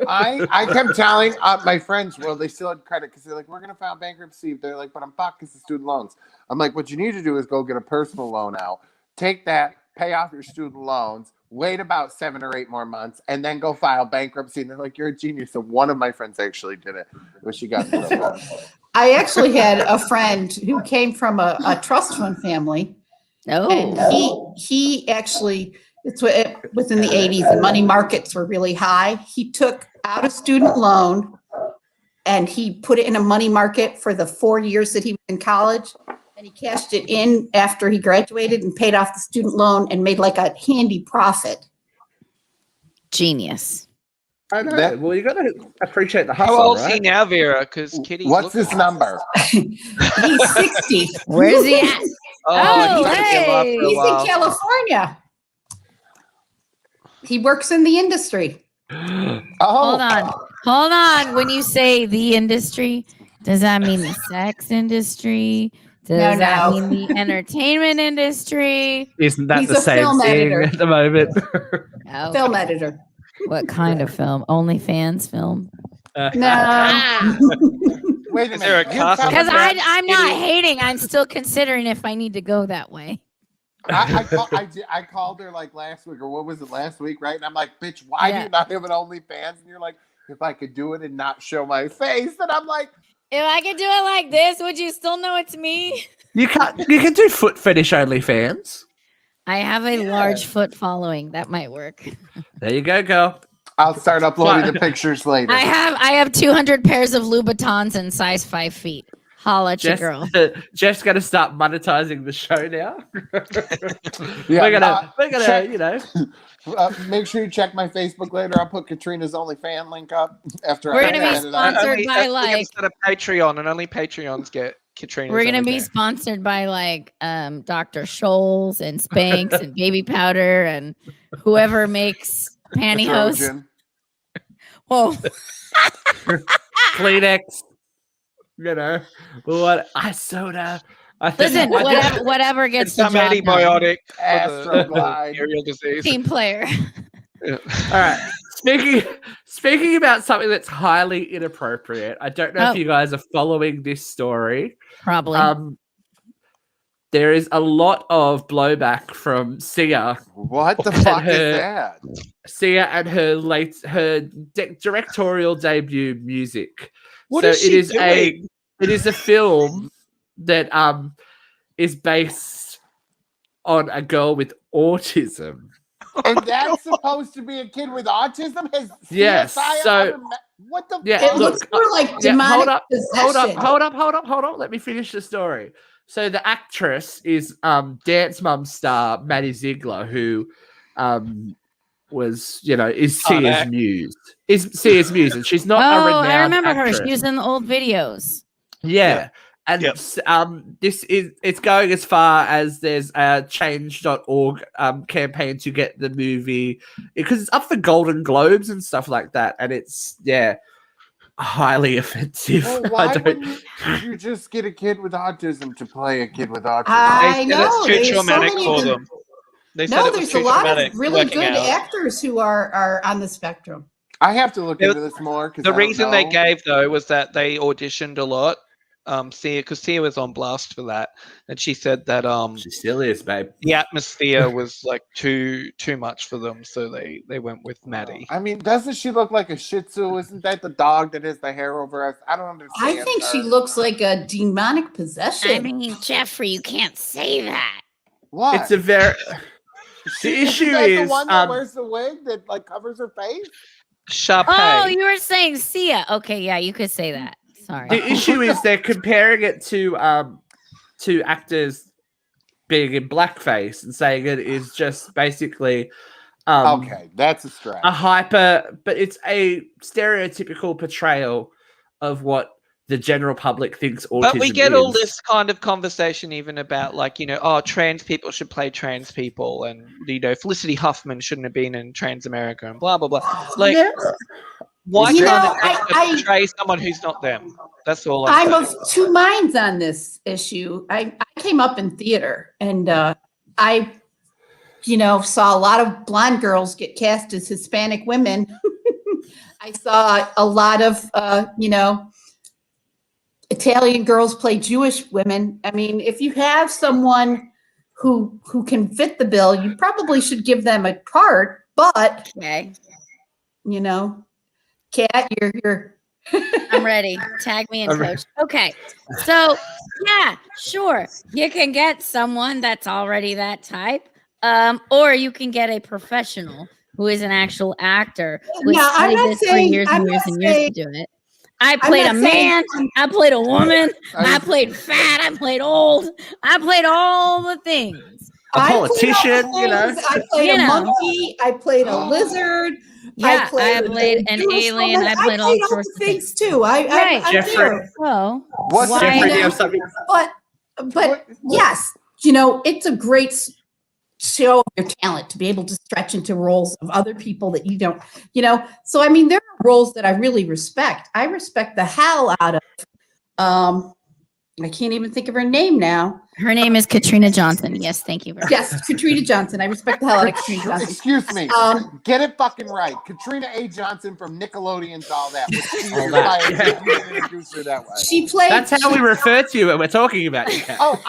A: I kept telling my friends, well, they still had credit because they're like, we're going to file bankruptcy. They're like, but I'm fucked because of student loans. I'm like, what you need to do is go get a personal loan out, take that, pay off your student loans, wait about 7 or 8 more months, and then go file bankruptcy. And they're like, you're a genius. So one of my friends actually did it, but she got in trouble.
C: I actually had a friend who came from a trust fund family.
E: Oh,
C: And he actually, it was in the 80s and money markets were really high. He took out a student loan and he put it in a money market for the 4 years that he was in college. And he cashed it in after he graduated and paid off the student loan and made like a handy profit.
E: genius.
B: I know.
A: That-
B: Well, you got to appreciate the
D: How
B: hustle,
D: old's he
B: right?
D: now, Vera? Because Kitty's
A: What's his
D: looking-
A: number?
C: He's 60.
E: Where's he at?
D: Oh,
E: Oh,
D: he's gonna be alive
E: hey.
D: for a
C: He's
D: while.
C: in California. He works in the industry.
A: Oh,
E: Hold on. When you say the industry, does that mean the sex industry? Does that mean the entertainment industry?
B: Isn't that
C: He's
B: the
C: a
B: same
C: film
B: thing
C: editor.
B: at the moment?
E: Oh,
C: Film editor.
E: what kind of film? OnlyFans film?
C: No.
A: wait a
D: Is there a
A: minute. You're
D: cast of
E: Because
A: telling me-
E: I'm not
D: Kitty?
E: hating. I'm still considering if I need to go that way.
A: I called her like last week, or what was it, last week, right? And I'm like, bitch, why do you not have an OnlyFans? And you're like, if I could do it and not show my face. And I'm like,
E: If I could do it like this, would you still know it's me?
B: You can do foot fetish OnlyFans.
E: I have a large foot following. That might work.
B: There you go, girl.
A: I'll start uploading the pictures later.
E: I have 200 pairs of Louboutins in size 5 feet. Holla at your girl.
B: Jeff's gonna start monetizing the show now.
A: Yeah,
B: we're gonna,
A: check-
B: you know.
A: Make sure you check my Facebook later. I'll put Katrina's OnlyFan link up after
E: We're
A: I
E: gonna be
A: edit it out.
E: sponsored by like.
D: Instead of Patreon, and only Patreons get Katrina.
E: We're gonna be sponsored by like Dr. Scholl's and Spanx and Baby Powder and whoever makes pantyhose.
A: Trojan.
E: Whoa.
B: Kleenex. You know what? Soda.
E: Listen, whatever gets the
D: some
E: job done.
D: antibiotic for
A: Astroglide.
D: venereal disease.
E: Team player.
B: All right. Speaking about something that's highly inappropriate. I don't know if you guys are following this story.
E: Probably.
B: There is a lot of blowback from Sia.
A: What the fuck is that?
B: Sia and her directorial debut music.
D: What is she doing?
B: It is a film that is based on a girl with autism.
A: And that's supposed to be a kid with autism?
B: Yes, so-
A: what the
B: Yeah,
A: fuck?
C: It looks more like
B: Yeah,
C: demonic possession.
B: hold up. Let me finish the story. So the actress is Dance Mum star Maddie Ziegler, who was, is Sia's muse. Is Sia's muse, and she's not a renowned
E: I remember
B: actress.
E: her. She was in the old videos.
B: Yeah. And it's going as far as there's a change.org campaign to get the movie, because it's up for Golden Globes and stuff like that, and it's highly offensive.
A: Well, why wouldn't you just get a kid with autism to play a kid with autism?
C: I
D: They said
C: know.
D: it's too
C: There's so
D: traumatic
C: many
D: for
C: of them.
D: them. They said
C: No,
D: it was
C: there's
D: too
C: a lot
D: traumatic
C: of really
D: working
C: good
D: out.
C: actors who are on the spectrum.
A: I have to look into this more.
D: The reason they gave though was that they auditioned a lot. Sia, because Sia was on blast for that, and she said that
B: She still is, babe.
D: the atmosphere was like too much for them, so they went with Maddie.
A: I mean, doesn't she look like a Shih Tzu? Isn't that the dog that has the hair over us? I don't understand.
C: I think she looks like a demonic possession.
E: I mean, Jeffrey, you can't say that.
A: What?
B: It's a very the issue
A: Isn't that
B: is
A: the one that wears the wig that like covers her face?
D: Sharpay.
E: Oh, you were saying Sia. Okay, yeah, you could say that. Sorry.
B: the issue is they're comparing it to actors being in blackface and saying it is just basically
A: Okay, that's a stretch.
B: but it's a stereotypical portrayal of what the general public thinks autism
D: But we get all
B: is.
D: this kind of conversation even about like, trans people should play trans people, and Felicity Huffman shouldn't have been in Trans America and blah blah blah. Like, why
C: You
D: can't
C: know,
D: they portray someone who's not them? That's all
C: I'm
D: I'm
C: of
D: saying.
C: two minds on this issue. I came up in theater, and I saw a lot of blonde girls get cast as Hispanic women. I saw a lot of Italian girls play Jewish women. I mean, if you have someone who can fit the bill, you probably should give them a part. But
E: Okay,
C: Kat, you're
E: I'm ready. Tag me in, coach. Okay, so yeah, sure, you can get someone that's already that type, or you can get a professional who is an actual actor who
C: Now, I'm
E: studied
C: not
E: this for
C: saying-
E: years
C: I'm
E: and years
C: not
E: and years
C: saying-
E: to do it. I played a
C: not saying-
E: man. I played a woman. I played fat. I played old. I played all the things.
B: A
C: I played all
B: politician,
C: the things. I played a monkey. I played a lizard.
E: Yeah, I
C: played
E: played an
C: Jewish
E: alien.
C: woman.
E: I played all
C: all
E: sorts
C: the
E: of
C: things too. I'm
B: Jeffrey.
C: there.
E: So
A: What's
E: why
B: Jeffrey, do you
C: not?
B: have something?
C: But yes, it's a great show your talent, to be able to stretch into roles of other people that you don't, you know. So I mean, there are roles that I really respect. I respect the hell out of I can't even think of her name now.
E: Her name is Katrina Johnson. Yes, thank you very much.
C: Yes, Katrina Johnson. I respect the hell out of Katrina Johnson.
A: Excuse me. Get it fucking right. Katrina A. Johnson from Nickelodeon's All That.
B: All that.
A: You didn't introduce her that way.
C: She played.
B: That's how we refer to you when we're talking about you. Kat.
A: Oh,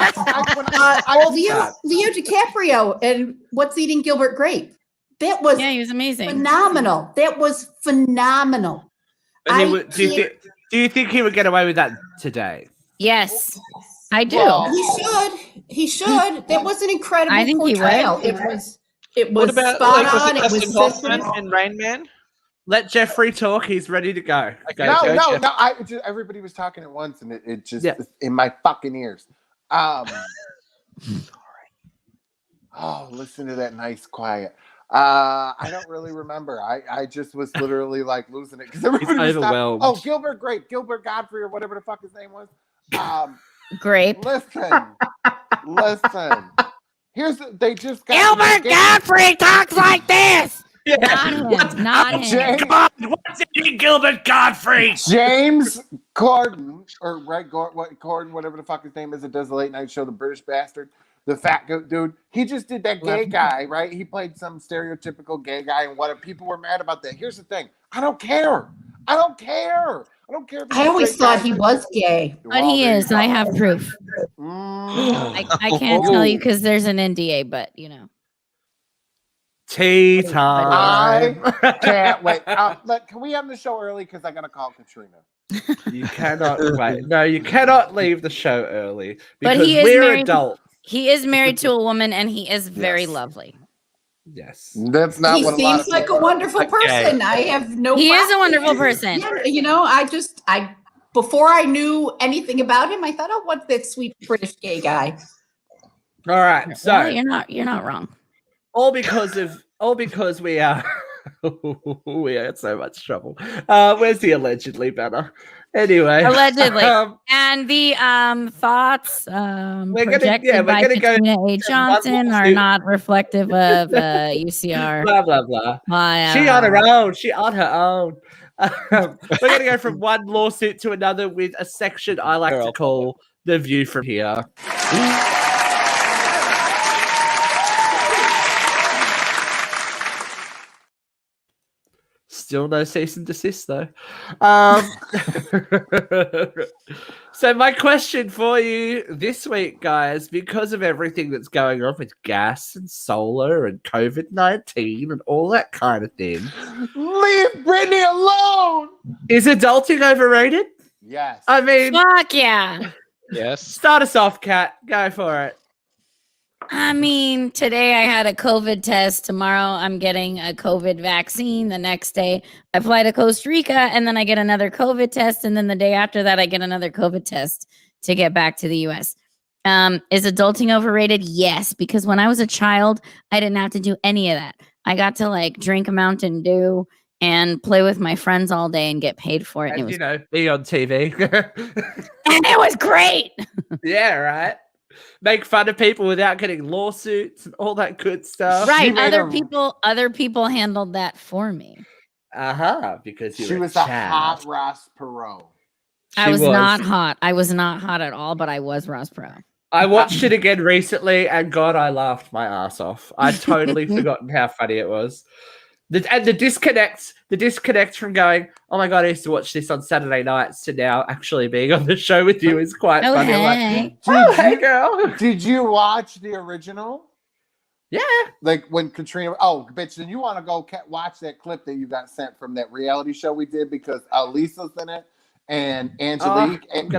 C: Leo DiCaprio and What's Eating Gilbert Grape. That was
E: Yeah, he was amazing.
C: phenomenal. That was phenomenal.
B: But do you think he would get away with that today?
E: Yes, I do.
A: Well,
C: He should. That was an incredible
E: I think he
C: portrayal.
E: would.
C: It was
D: What about
C: spot
D: like, was
C: on.
D: it
C: It
D: Dustin
C: was
D: Hoffman
C: sensitive.
D: and Rain Man?
B: Let Jeffrey talk. He's ready to go.
D: Okay.
A: No.
D: Jeff.
A: Everybody was talking at once, and it just
B: Yeah.
A: in my fucking ears. Oh, listen to that nice quiet. I don't really remember. I just was literally like losing it because everybody was
B: overwhelmed.
A: Oh, Gilbert Godfrey, or whatever the fuck his name was.
E: Grape.
A: Listen. They just got
E: Gilbert Godfrey talks like this.
B: Yeah.
E: Not him.
A: James,
B: What's it, Gilbert Godfrey?
A: James Corden, or Corden, whatever the fuck his name is, that does the late night show, the British bastard, the fat dude. He just did that gay guy, right? He played some stereotypical gay guy, and what people were mad about that. Here's the thing: I don't care. I don't care. If
C: I always thought he was gay.
E: But he is. I have proof. I can't tell you because there's an NDA, but you know.
B: Tea time.
A: I can't wait. Can we end the show early? Because I gotta call Katrina.
B: You cannot wait. No, you cannot leave the show early
E: But
B: because
E: he is
B: we're
E: married-
B: adults.
E: He is married to a woman, and he is very
A: Yes.
E: lovely.
B: Yes.
A: That's not
C: He
A: what a lot of
C: seems like a
A: people are.
C: wonderful person. I have no.
E: He is a
C: problem.
E: wonderful person.
C: Yeah, you know, I before I knew anything about him, I thought, oh, what's that sweet British gay guy?
B: All right. So
E: Well, you're not wrong.
B: all because we are we are in so much trouble. Where's the allegedly banner? Anyway,
E: Allegedly. And the thoughts projected by Katrina A. Johnson are not reflective of UCR.
B: blah blah blah. She on her own. She on her own. We're going to go from one lawsuit to another with a section I like to call the view from here. Still no cease and desist, though. So my question for you this week, guys, because of everything that's going on with gas and solar and COVID-19 and all that kind of thing,
A: Leave Brittany alone.
B: is adulting overrated?
A: Yes.
B: I mean,
E: Fuck yeah.
D: Yes.
B: start us off, Kat. Go for it.
E: I mean, today I had a COVID test. Tomorrow I'm getting a COVID vaccine. The next day I fly to Costa Rica and then I get another COVID test. And then the day after that, I get another COVID test to get back to the US. Is adulting overrated? Yes, because when I was a child, I didn't have to do any of that. I got to like drink a Mountain Dew and play with my friends all day and get paid for it. And,
B: And,
E: it was,
B: be on TV.
E: and it was great.
B: Yeah, right. Make fun of people without getting lawsuits and all that good stuff.
E: Right.
A: made
E: Other people handled that for me.
B: Because
A: she was a hot Ross Perot.
E: I was not hot. I was not hot at all, but I was Ross Perot.
B: I watched it again recently, and God, I laughed my ass off. I'd totally forgotten how funny it was. The disconnect from going, oh my God, I used to watch this on Saturday nights to now actually being on the show with you is quite
E: Oh,
B: funny.
E: hey.
B: Hey, girl.
A: Did you watch the original?
B: Yeah.
A: Like when Katrina, bitch, then you want to go watch that clip that you got sent from that reality show we did because Lisa's in it and Angelique
D: I'm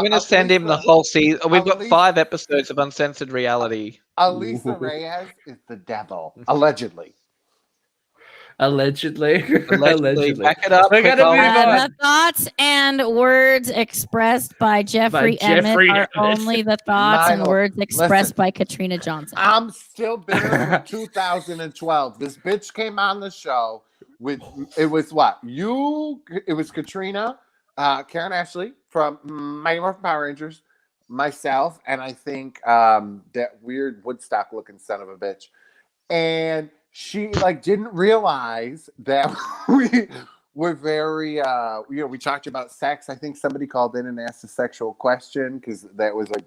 D: going to send him the whole season. We've got 5 episodes of uncensored reality.
A: Alisa Reyes is the devil, allegedly.
B: Allegedly.
D: Back it up.
B: We're gonna move on.
E: The thoughts and words expressed by Jeffrey
B: Jeffrey
E: Emmett are
B: Emmett.
E: only the thoughts and words expressed
A: listen.
E: by Katrina Johnson.
A: I'm still bitter from 2012. This bitch came on the show with, it was what? It was Katrina, Karen Ashley from Mighty Morphin Power Rangers, myself, and I think that weird Woodstock looking son of a bitch. And she like didn't realize that we were very we talked about sex. I think somebody called in and asked a sexual question because that was like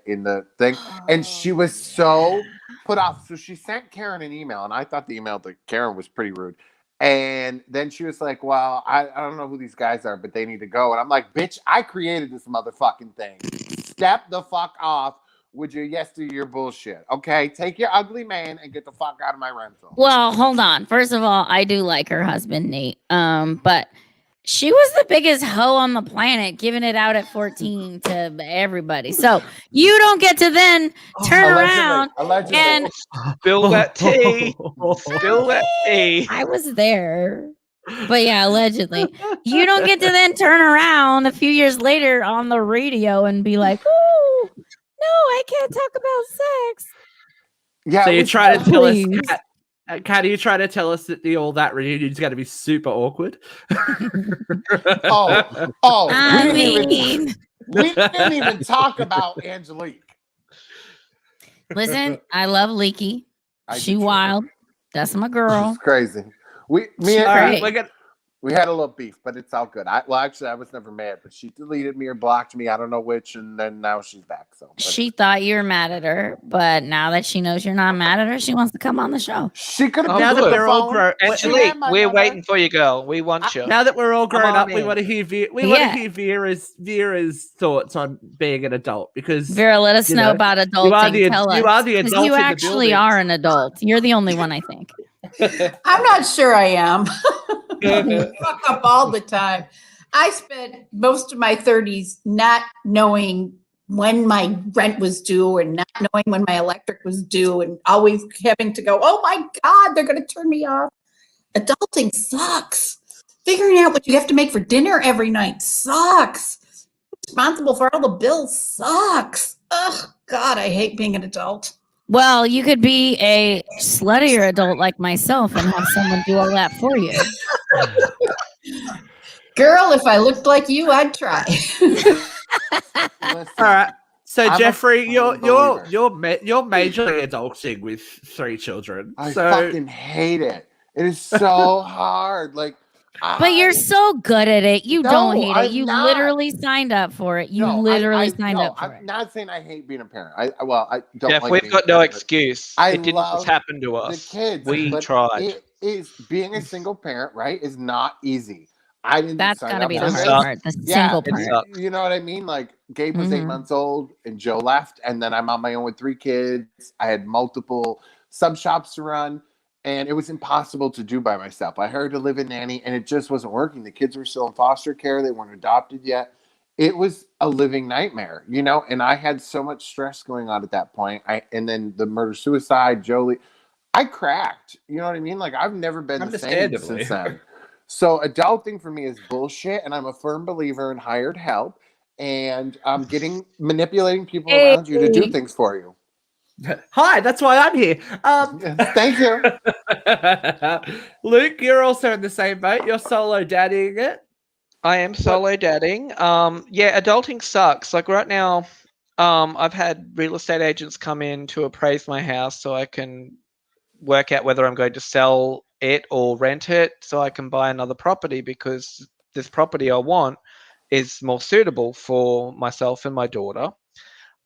A: in the thing, and she was so put off. So she sent Karen an email, and I thought the email to Karen was pretty rude. And then she was like, well, I don't know who these guys are, but they need to go. And I'm like, bitch, I created this motherfucking thing. Step the fuck off with your yesteryear bullshit. Okay? Take your ugly man and get the fuck out of my rental.
E: Well, hold on. First of all, I do like her husband, Nate. But she was the biggest hoe on the planet, giving it out at 14 to everybody. So you don't get to then turn around and
D: spill that tea. Spill that tea.
E: I was there. But yeah, allegedly. You don't get to then turn around a few years later on the radio and be like, oh, no, I can't talk about sex.
A: Yeah.
B: So you try to tell us,
E: Please.
B: Kat, you try to tell us that the all that reunion is going to be super awkward?
E: I mean,
A: we didn't even talk about Angelique.
E: listen, I love Leaky.
A: I
E: She
A: do too.
E: wild. That's my girl.
A: It's crazy. Me
E: She
A: and
E: great.
A: her, we had a little beef, but it's all good. Actually, I was never mad, but she deleted me or blocked me. I don't know which, and then now she's back. So
E: She thought you were mad at her, but now that she knows you're not mad at her, she wants to come on the show.
A: she could have
D: Oh,
A: been
B: now that
A: on the
B: we're all
A: phone.
B: grown,
D: Angelique, we're waiting for you, girl. We want you.
B: now that we're all grown
D: on
B: up, we
D: in.
B: want to hear Vera's thoughts on being an adult because
E: Vera, let us
B: you
E: know
B: know,
E: about adulting.
B: you are the
E: Tell
B: you
E: us.
B: are the
E: 'Cause
B: adult
E: you
B: in the
E: actually
B: building.
E: are an adult. You're the only one, I think.
C: I'm not sure I am. Fuck up all the time. I spent most of my 30s not knowing when my rent was due and not knowing when my electric was due and always having to go, oh my God, they're going to turn me off. Adulting sucks. Figuring out what you have to make for dinner every night sucks. Responsible for all the bills sucks. Oh God, I hate being an adult.
E: Well, you could be a sluttier adult like myself and have someone do all that for you.
C: Girl, if I looked like you, I'd try.
A: Listen,
B: All right. So
A: I'm a
B: Jeffrey, you're
A: believer.
B: you're majorly adulting with 3 children.
A: I
B: so
A: fucking hate it. It is so hard. Like,
E: But you're so good at it. You
A: No,
E: don't hate
A: I'm
E: it. You
A: not.
E: literally signed up for it. You literally signed up for
A: I'm
E: it.
A: not saying I hate being a parent. I don't.
D: Jeff,
A: like
D: we've
A: being
D: got
A: a
D: no
A: parent, but
D: excuse.
A: I
D: It didn't
A: love
D: just happen to
A: the
D: us.
A: kids.
D: We
A: but
D: tried.
A: It is being a single parent, right? Is not easy. I didn't.
E: That's
A: sign
E: gotta
A: up
E: be
A: for
E: the
A: this.
E: hard part. The single
D: it
E: part.
D: sucks.
A: You know what I mean? Like Gabe was 8
E: Mhm.
A: months old and Joe left, and then I'm on my own with 3 kids. I had multiple sub shops to run, and it was impossible to do by myself. I hired a live-in nanny, and it just wasn't working. The kids were still in foster care; they weren't adopted yet. It was a living nightmare, you know. And I had so much stress going on at that point. And then the murder-suicide, Jolie. I cracked. You know what I mean? Like I've never been the same
B: Understandably.
A: since then. So adulting for me is bullshit, and I'm a firm believer in hired help and manipulating people around you to do
E: Hey.
A: things for you.
B: Hi, that's why I'm here.
A: Thank you.
B: Luke, you're also in the same boat. You're solo daddying it.
D: I am solo dadding. Yeah, adulting sucks. Like right now, I've had real estate agents come in to appraise my house so I can work out whether I'm going to sell it or rent it so I can buy another property because this property I want is more suitable for myself and my daughter.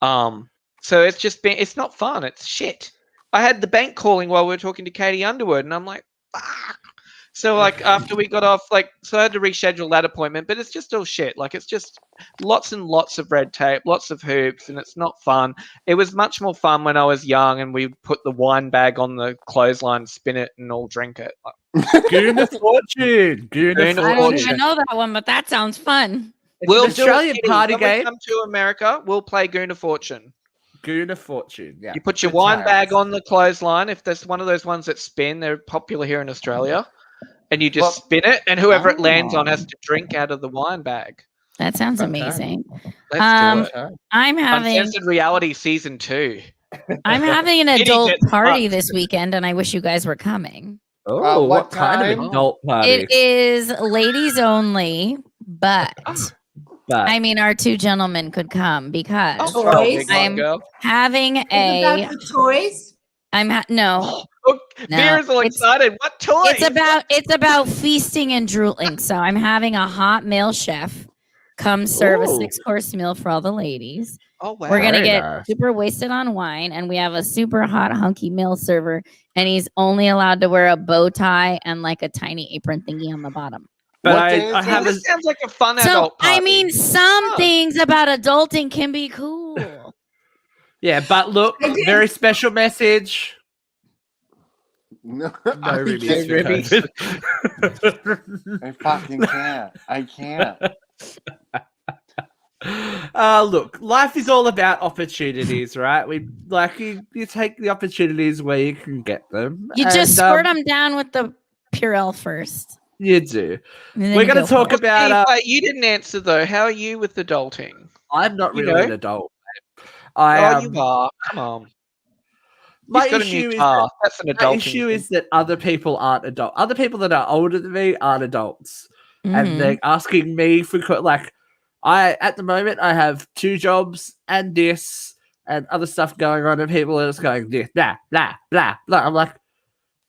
D: So it's not fun. It's shit. I had the bank calling while we were talking to Katie Underwood, and I'm like, fuck. So like after we got off, so I had to reschedule that appointment, but it's just all shit. Like it's just lots and lots of red tape, lots of hoops, and it's not fun. It was much more fun when I was young and we put the wine bag on the clothesline, spin it, and all drink it.
B: Goon of Fortune. Goon of
D: Goon of
E: I don't
B: Fortune.
E: even know that one, but that sounds fun.
D: We'll
B: It's
D: do
B: an Australian
D: it, Kitty.
B: party
D: When we
B: game.
D: come to America, we'll play Goon of Fortune.
B: Goon of Fortune. Yeah.
D: You put your
B: Good
D: wine
B: times.
D: bag on the clothesline. If there's one of those ones that spin, they're popular here in Australia. And you just spin it, and whoever it lands on has to drink out of the wine bag.
E: That sounds
B: Okay.
E: amazing.
D: Let's do it.
E: I'm having
D: Uncensored Reality Season 2.
E: I'm having an
D: Kitty
E: adult
D: gets
E: party
D: fucked.
E: this weekend, and I wish you guys were coming.
B: Oh, what kind of
A: time?
B: adult party?
E: It is ladies only, but
B: But
E: I mean, our two gentlemen could come because
C: Toys.
E: I'm having
C: Is it about the toys?
E: no.
D: Look,
E: No,
D: Vera's all
E: it's-
D: excited. What toys?
E: It's about feasting and drooling. So I'm having a hot male chef come serve a
B: Ooh.
E: 6-course meal for all the ladies.
D: Oh wow.
E: We're gonna
B: Very
E: get
B: nice.
E: super wasted on wine, and we have a super hot hunky male server, and he's only allowed to wear a bow tie and like a tiny apron thingy on the bottom.
B: but
A: What day
B: I
A: is
B: have a,
D: This sounds like a fun
E: So
D: adult party.
E: I mean, some
D: Oh.
E: things about adulting can be cool.
B: yeah, but look, very special message.
A: No,
B: No
A: I
B: ribbies
A: can't.
B: for COVID.
A: I fucking can't. I can't.
B: Look, life is all about opportunities, right? We like you take the opportunities where you can get them.
E: You
B: and,
E: just squirt them down with the Purell first.
B: You do.
E: and then
B: We're
E: you
B: going to
E: go
B: talk
E: for it.
B: about.
D: Steve, you didn't answer though. How are you with adulting?
B: I'm not
D: you
B: really
D: know.
B: an adult.
D: You are. Come on.
B: My
D: He's got a
B: issue
D: new
B: is
D: car. That's an
B: My
D: adulting
B: issue
D: thing.
B: is that other people aren't adult. Other people that are older than me aren't adults,
E: Mhm.
B: and they're asking me for like. At the moment I have 2 jobs and this and other stuff going on, and people are just going this blah blah blah blah. I'm like,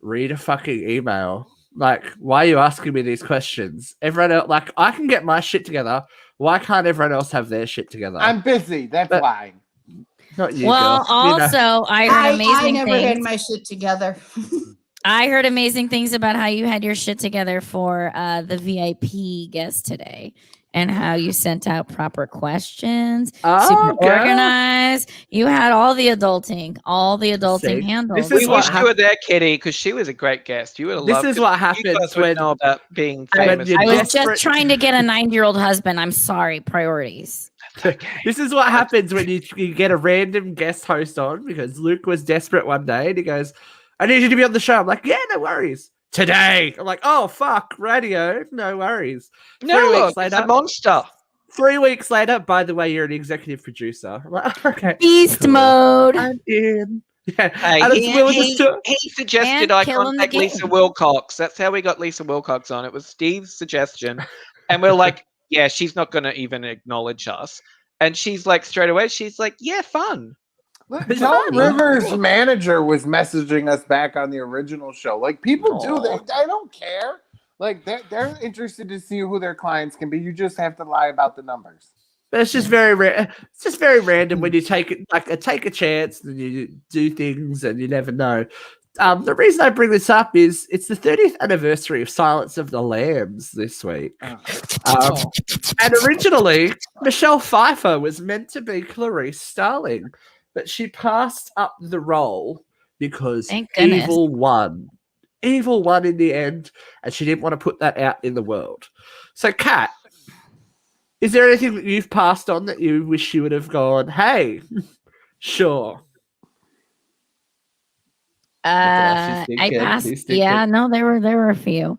B: read a fucking email. Like, why are you asking me these questions? Everyone else, like, I can get my shit together. Why can't everyone else have their shit together?
A: I'm busy. That's
B: But-
A: why.
B: Not you,
E: Well,
B: girl. You know.
E: also, I heard
C: I
E: amazing
C: never had
E: things.
C: my shit together.
E: I heard amazing things about how you had your shit together for the VIP guest today, and how you sent out proper questions, super
B: girl.
E: organized. You had all the adulting
B: See,
E: handled.
B: this
D: We
B: is what
D: wish you were there, Kitty, because she was a great guest. You would have
B: This
D: loved
B: is
D: it.
B: what
D: You
B: happens
D: guys would
B: when
D: know about being
E: I-
D: famous.
B: you're
E: I was
B: desperate.
E: just trying to get a 9-year-old husband. I'm sorry, priorities.
B: This is what happens when you get a random guest host on, because Luke was desperate one day and he goes, I need you to be on the show. I'm like, yeah, no worries. Today. I'm like, oh, fuck, radio. No worries.
D: No,
B: 3 weeks
D: it's
B: later.
D: a monster.
B: 3 weeks later, by the way, you're an executive producer. I'm like, okay.
E: Beast
B: cool.
E: mode.
B: I'm in. Yeah.
D: Hey,
B: And it's willing to-
D: he suggested
E: And
D: I
E: killing the
D: contact Lisa
E: game.
D: Wilcox. That's how we got Lisa Wilcox on. It was Steve's suggestion. And we're like, yeah, she's not going to even acknowledge us. And she's like, straight away, she's like, yeah, fun.
A: Look,
B: It's
A: John
B: funny.
A: Rivers' manager was messaging us back on the original show. Like, people do. They don't care. Like, they're interested to see who their clients can be. You just have to lie about the numbers.
B: But it's just very rare. It's just very random when you take a chance and you do things and you never know. The reason I bring this up is it's the 30th anniversary of Silence of the Lambs this week. And originally, Michelle Pfeiffer was meant to be Clarice Starling, but she passed up the role because
E: Thank goodness.
B: evil won. Evil won in the end, and she didn't want to put that out in the world. So, Kat, is there anything that you've passed on that you wish you would have gone, hey, sure?
E: I passed. Yeah, no, there were a few.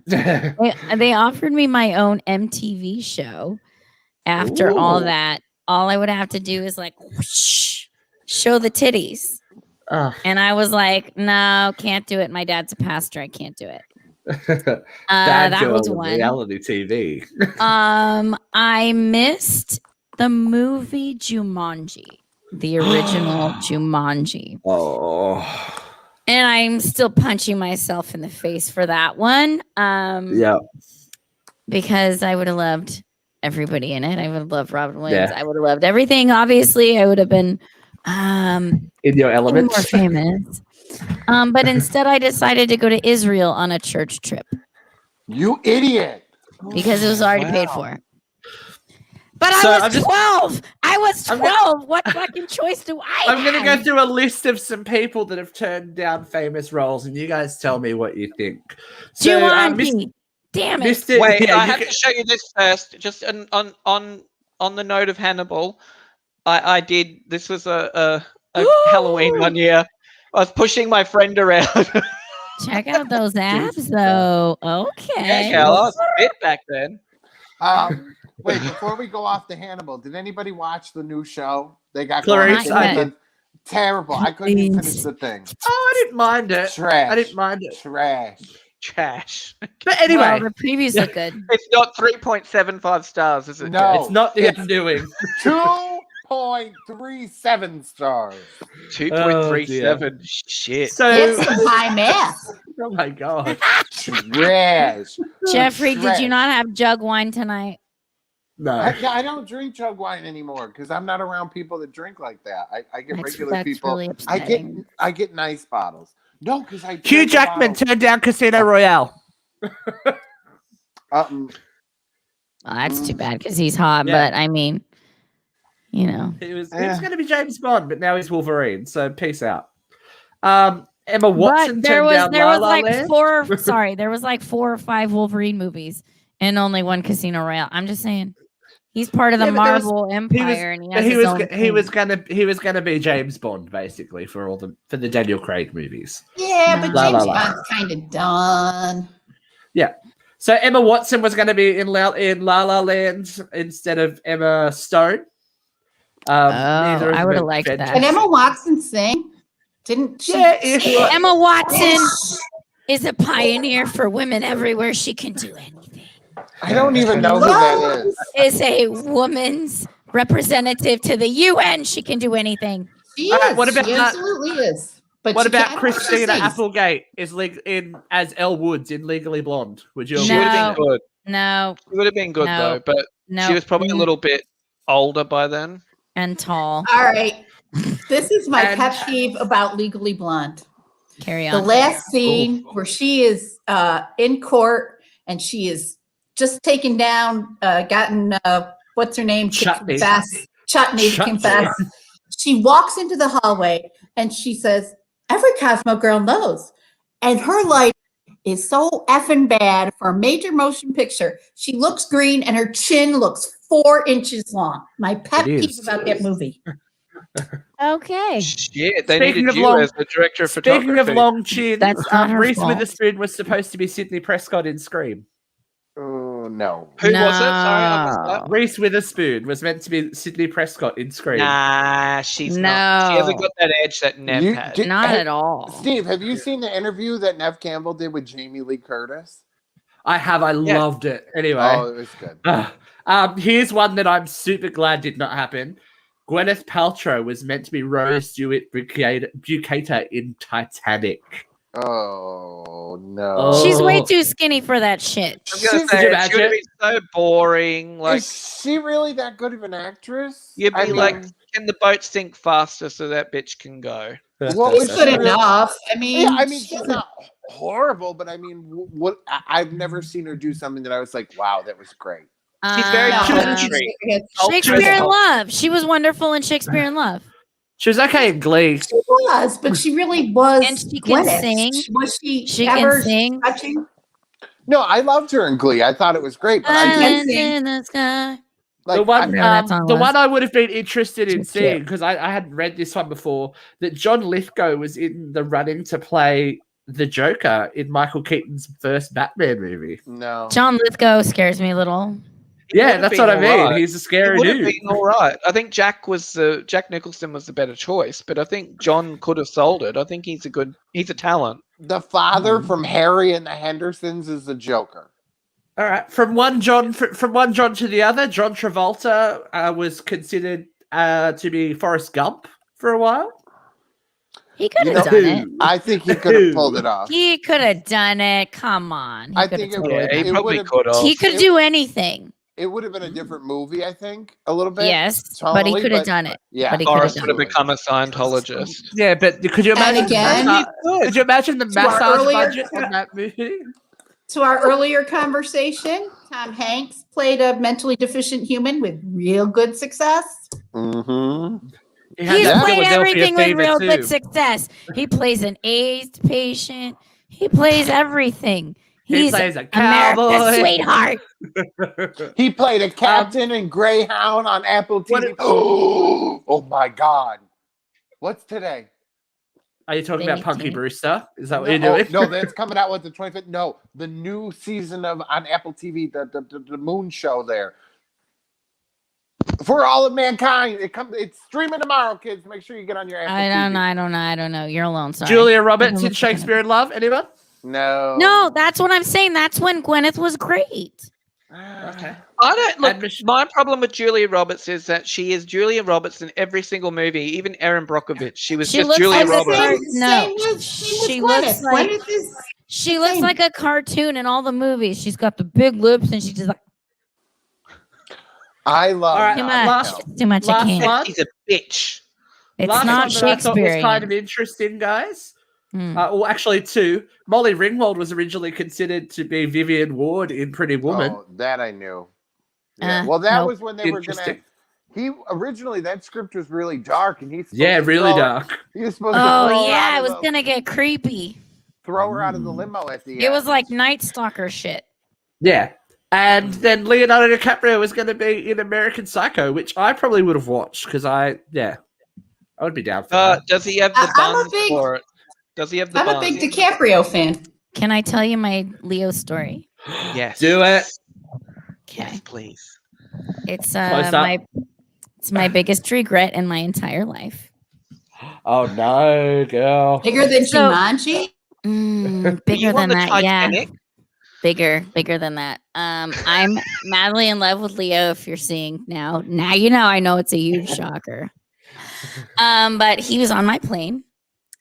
E: They offered me my own MTV show. After all
B: Ooh.
E: that, all I would have to do is like whoosh, show the titties, and I was like, no, can't do it. My dad's a pastor. I can't do it.
B: Bad
E: that
B: girl
E: was
B: of
E: one.
B: reality TV.
E: I missed the movie Jumanji, the original Jumanji.
B: Oh,
E: And I'm still punching myself in the face for that one.
B: yeah.
E: Because I would have loved everybody in it. I would have loved Robin Williams.
B: Yeah.
E: I would have loved everything. Obviously, I would have been
B: In your
E: more
B: element.
E: famous. But instead, I decided to go to Israel on a church trip
A: You idiot.
E: because it was already paid for. But
B: So
E: I
B: I'm
E: was
B: just-
E: 12. I was
B: I'm
E: 12. What fucking choice do I
B: I'm going to go
E: have?
B: through a list of some people that have turned down famous roles, and you guys tell me what you think. So,
E: Jumanji. Damn it.
B: Mr.
D: Wait,
B: yeah,
D: I
B: you
D: have
B: can-
D: to show you this first. Just on the note of Hannibal, I did. This was a Halloween one year. I was pushing my friend around.
E: Check out those abs, though. Okay.
D: Yeah, I was fit back then.
A: Wait, before we go off to Hannibal, did anybody watch the new show? They got
B: Clarice,
A: going.
E: I did.
A: Terrible. I couldn't even finish the thing.
B: Oh, I didn't mind it.
A: Trash.
B: I didn't mind it.
A: Trash.
D: trash.
B: But anyway,
E: Well, the previews look good.
D: It's not 3.75 stars, is it?
A: No.
D: Jay?
B: it's not the
A: It's
B: undoing.
A: 2.37 stars.
D: 2.37. Shit.
B: So,
C: It's some high math.
B: oh my god,
A: Trash.
E: Jeffrey, did
A: Trash.
E: you not have jug wine tonight?
B: no.
A: I don't drink jug wine anymore because I'm not around people that drink like that. I get regular
E: That's
A: people.
E: really upsetting.
A: I get nice bottles. No, because I
B: Hugh
A: drink a
B: Jackman
A: bottle.
B: turned down Casino Royale.
E: Well, that's too bad because he's hot.
B: Yeah.
E: But I mean, you know,
B: He was
A: Yeah.
B: going to be James Bond, but now he's Wolverine. So peace out. Emma Watson
E: but there
B: turned
E: was
B: down La La
E: like
B: Land.
E: there was like 4 or 5 Wolverine movies and only one Casino Royale. I'm just saying, he's part of the
B: Yeah, but there was-
E: Marvel Empire, and he has
B: he
E: his
B: was
E: own
B: he was
E: thing.
B: gonna be James Bond basically for the Daniel Craig movies.
C: Yeah, but
B: La La
C: James
B: La.
C: Bond's kind of done.
B: So Emma Watson was going to be in La La Land instead of Emma Stone. Neither of
E: I
B: them
E: would've
B: are
E: liked that.
C: Can Emma Watson sing? Didn't she?
B: Yeah, ish.
E: Emma Watson is a pioneer for women everywhere. She can do anything.
A: I don't even know who that is.
E: Is a woman's representative to the UN. She can do anything.
C: She
B: All right,
C: is.
B: what about
C: she
B: that-
C: absolutely is. But
B: What
C: she
B: about
C: can't-
B: Christina
C: she sings.
B: Applegate in as Elle Woods in Legally Blonde? Would you?
D: She
E: No.
D: would have been good.
E: No,
D: She would have been good
E: No.
D: though, but
E: no.
D: she was probably a little bit older by then.
E: and tall.
C: All right. This is my
B: And-
C: pet peeve about Legally Blonde.
E: Carry
C: The
E: on.
C: last scene where she is in court and she is just taken down, gotten what's her name? to
B: Chutney.
C: confess. Chutney to
B: Chutney.
C: confess. She walks into the hallway and she says, "Every Cosmo girl knows." And her light is so effing bad for a major motion picture. She looks green and her chin looks 4 inches long. My pet
B: It
C: peeve
B: is.
C: about that movie.
E: Okay.
D: Shit, they
B: Speaking
D: needed
B: of
D: you
B: long-
D: as the director of
B: Speaking
D: photography.
B: of long chins,
E: That's not her
B: Reese
E: fault.
B: Witherspoon was supposed to be Sidney Prescott in Scream.
A: Oh no.
D: Who was it? Sorry, I missed
E: No.
D: that.
B: Reese Witherspoon was meant to be Sidney Prescott in Scream.
D: Nah, she's not. She
E: No.
D: hasn't got that edge that Nev
A: You
D: had.
A: did-
E: Not
A: Hey,
E: at all.
A: Steve, have you seen the interview that Nev Campbell did with Jamie Lee Curtis?
B: I have. I
D: Yeah.
B: loved it. Anyway.
A: Oh, it was good.
B: Here's one that I'm super glad did not happen. Gwyneth Paltrow was meant to be Rose Stewart Bukater in Titanic.
A: Oh no.
B: Oh.
E: She's way too skinny for that shit.
D: I'm gonna
A: She's-
D: say
B: Could you
D: it, she would have
B: imagine?
D: been so boring. Like
A: Is she really that good of an actress?
D: you'd be
A: I mean,
D: like, can the boat sink faster so that bitch can go?
A: what
C: It's
A: was
C: good
A: she really-
C: enough. I mean,
A: Yeah, I mean, she's not horrible, but I mean, what? I've never seen her do something that I was like, wow, that was great.
D: She's very
C: no,
D: country.
E: Shakespeare in Love. She was wonderful in Shakespeare in Love.
B: She was okay in Glee.
C: She was, but she really was.
E: And she can
C: Gwyneth.
E: sing.
C: Was she,
E: She
C: ever
E: can sing.
C: touching?
A: No, I loved her in Glee. I thought it was great, but I
E: Islands
A: didn't
E: in the sky.
A: like.
B: The one,
E: know that song
B: the
E: was.
B: one I would have been interested in
E: Too
B: seeing
E: cute.
B: because I hadn't read this one before. That John Lithgow was in the running to play the Joker in Michael Keaton's first Batman movie.
A: no.
E: John Lithgow scares me a little.
D: He
B: Yeah,
D: would've
B: that's
D: been
B: what I
D: all
B: mean.
D: right.
B: He's a
D: He
B: scary
D: would have
B: dude.
D: been all right. I think Jack Nicholson was the better choice, but I think John could have sold it. I think he's a talent.
A: The father from Harry and the Hendersons is the Joker.
B: All right, from one John to the other. John Travolta was considered to be Forrest Gump for a while.
E: He could
A: You
E: have
A: know,
E: done it.
A: I think he could have pulled it off.
E: He could have done it. Come on. He
A: I
E: could have
A: think it
E: totally
A: would-
D: Yeah,
E: done
D: he
A: it
D: probably
A: would've-
D: could have.
E: He could
A: it-
E: do anything.
A: It would have been a different movie, I think, a little bit.
E: Yes, but he
A: tonally,
E: could have done it.
A: Yeah,
E: but he could have
D: Forrest
E: done
D: would have
E: it.
D: become a Scientologist.
B: Yeah, but could you imagine?
C: And again-
B: could you imagine the
C: To our
B: massage
C: earlier-
B: budget on that movie?
C: To our earlier conversation, Tom Hanks played a mentally deficient human with real good success.
A: Mm-hmm.
B: He had
E: He's
B: that
E: played
B: Philadelphia
E: everything with
B: fever,
E: real
B: too.
E: good success. He plays an AIDS patient. He plays everything.
B: He
E: He's
B: plays a
E: America's
B: cowboy.
E: sweetheart.
A: He played a captain in Greyhound on Apple
B: What
A: TV.
B: if-
A: Oh my God! What's today?
B: Are you talking about Punky
E: Baby.
B: Brewster? Is that what
A: no,
B: you're doing?
A: no, that's coming out with the 25th. No, the new season of on Apple TV, the Moon Show there. For all of mankind, it's streaming tomorrow, kids. Make sure you get on your Apple
E: I
A: TV.
E: don't know. You're alone. Sorry.
B: Julia Roberts
E: I'm
B: in Shakespeare in Love. Anyone?
A: No.
E: No, that's what I'm saying. That's when Gwyneth was great.
B: Okay.
D: I don't look.
B: Admission-
D: My problem with Julia Roberts is that she is Julia Roberts in every single movie, even Erin Brockovich. She was
E: She
D: just
E: looks
D: Julia
E: like a
D: Roberts.
E: car- No,
C: same
E: she
C: with
E: looks
C: Gwyneth.
E: like
C: Gwyneth is
E: she looks
C: same.
E: like a cartoon in all the movies. She's got the big lips and she's just like
A: I love
B: All right,
E: too
A: Notting
E: much.
A: Hill.
E: It's too much. I
B: last
E: can't.
B: one.
D: She's a bitch.
E: It's
B: Last
E: not
B: one that I thought was
E: Shakespearean.
B: kind of interesting, guys.
E: Hmm.
B: Well, actually, two. Molly Ringwald was originally considered to be Vivian Ward in Pretty Woman.
A: Oh, that I knew. Yeah. Well, that
E: nope.
A: was when they were gonna.
B: Interesting.
A: He originally that script was really dark, and he's
B: Yeah, really dark.
A: He was supposed to
E: Oh
A: throw her
E: yeah,
A: out
E: it
A: of
E: was
A: the-
E: gonna get creepy.
A: throw her out of the limo at the end.
E: It was like Night Stalker shit.
B: Yeah. And then Leonardo DiCaprio was going to be in American Psycho, which I probably would have watched because I would be down for that.
D: Does he have the
C: I'm a
D: buns
C: big-
D: for it? Does he have the
C: I'm a
D: buns?
C: big DiCaprio fan.
E: Can I tell you my Leo story?
D: Yes.
B: Do it.
E: Okay.
D: Yes, please.
E: It's
B: Close up.
E: my biggest regret in my entire life.
B: Oh no, girl.
C: Bigger than
E: So-
C: Jumanji?
E: Bigger
D: You
E: than
D: on the
E: that, yeah.
D: Titanic?
E: Bigger than that. I'm madly in love with Leo. If you're seeing now you know. I know it's a huge shocker. But he was on my plane.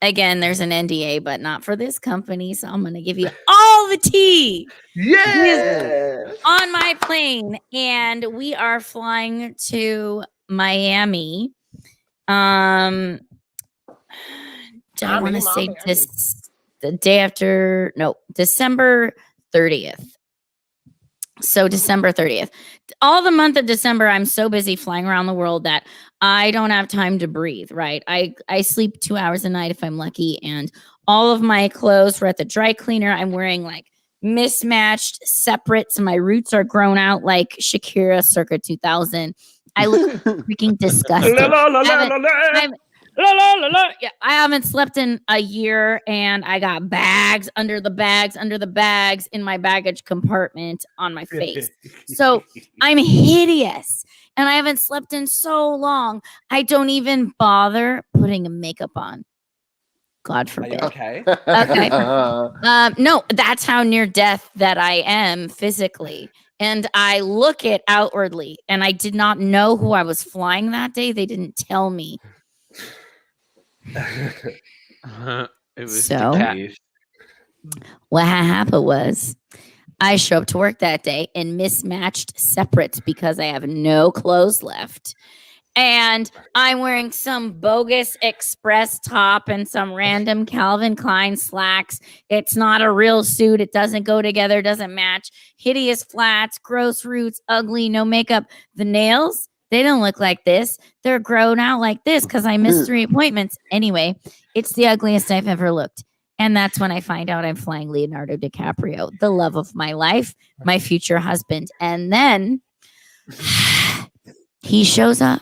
E: Again, there's an NDA, but not for this company. So I'm gonna give you all the tea.
B: Yeah.
E: On my plane, and we are flying to Miami. I want to say the day after, no, December 30th. So December 30th. All the month of December, I'm so busy flying around the world that I don't have time to breathe, right? I sleep 2 hours a night if I'm lucky, and all of my clothes were at the dry cleaner. I'm wearing like mismatched separates. My roots are grown out like Shakira circa 2000. I look freaking disgusting. Yeah, I haven't slept in a year, and I got bags under the bags in my baggage compartment on my face. So I'm hideous, and I haven't slept in so long. I don't even bother putting makeup on. God
B: Are you
E: forbid.
B: okay?
E: Okay. No, that's how near death that I am physically. And I look it outwardly, and I did not know who I was flying that day. They didn't tell me.
D: It was
E: So?
D: the cat.
E: What happened was I show up to work that day in mismatched separates because I have no clothes left. And I'm wearing some bogus Express top and some random Calvin Klein slacks. It's not a real suit. It doesn't go together, doesn't match. Hideous flats, gross roots, ugly, no makeup. The nails, they don't look like this. They're grown out like this because I missed 3 appointments. Anyway, it's the ugliest I've ever looked. And that's when I find out I'm flying Leonardo DiCaprio, the love of my life, my future husband. And then he shows up.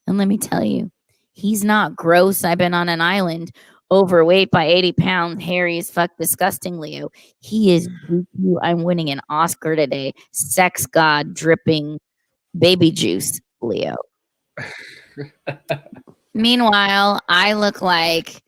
E: And let me tell you, he's not gross. I've been on an island, overweight by 80 pounds, hairy as fuck, disgusting Leo. He is GQ. I'm winning an Oscar today. Sex god dripping baby juice Leo. Meanwhile, I look like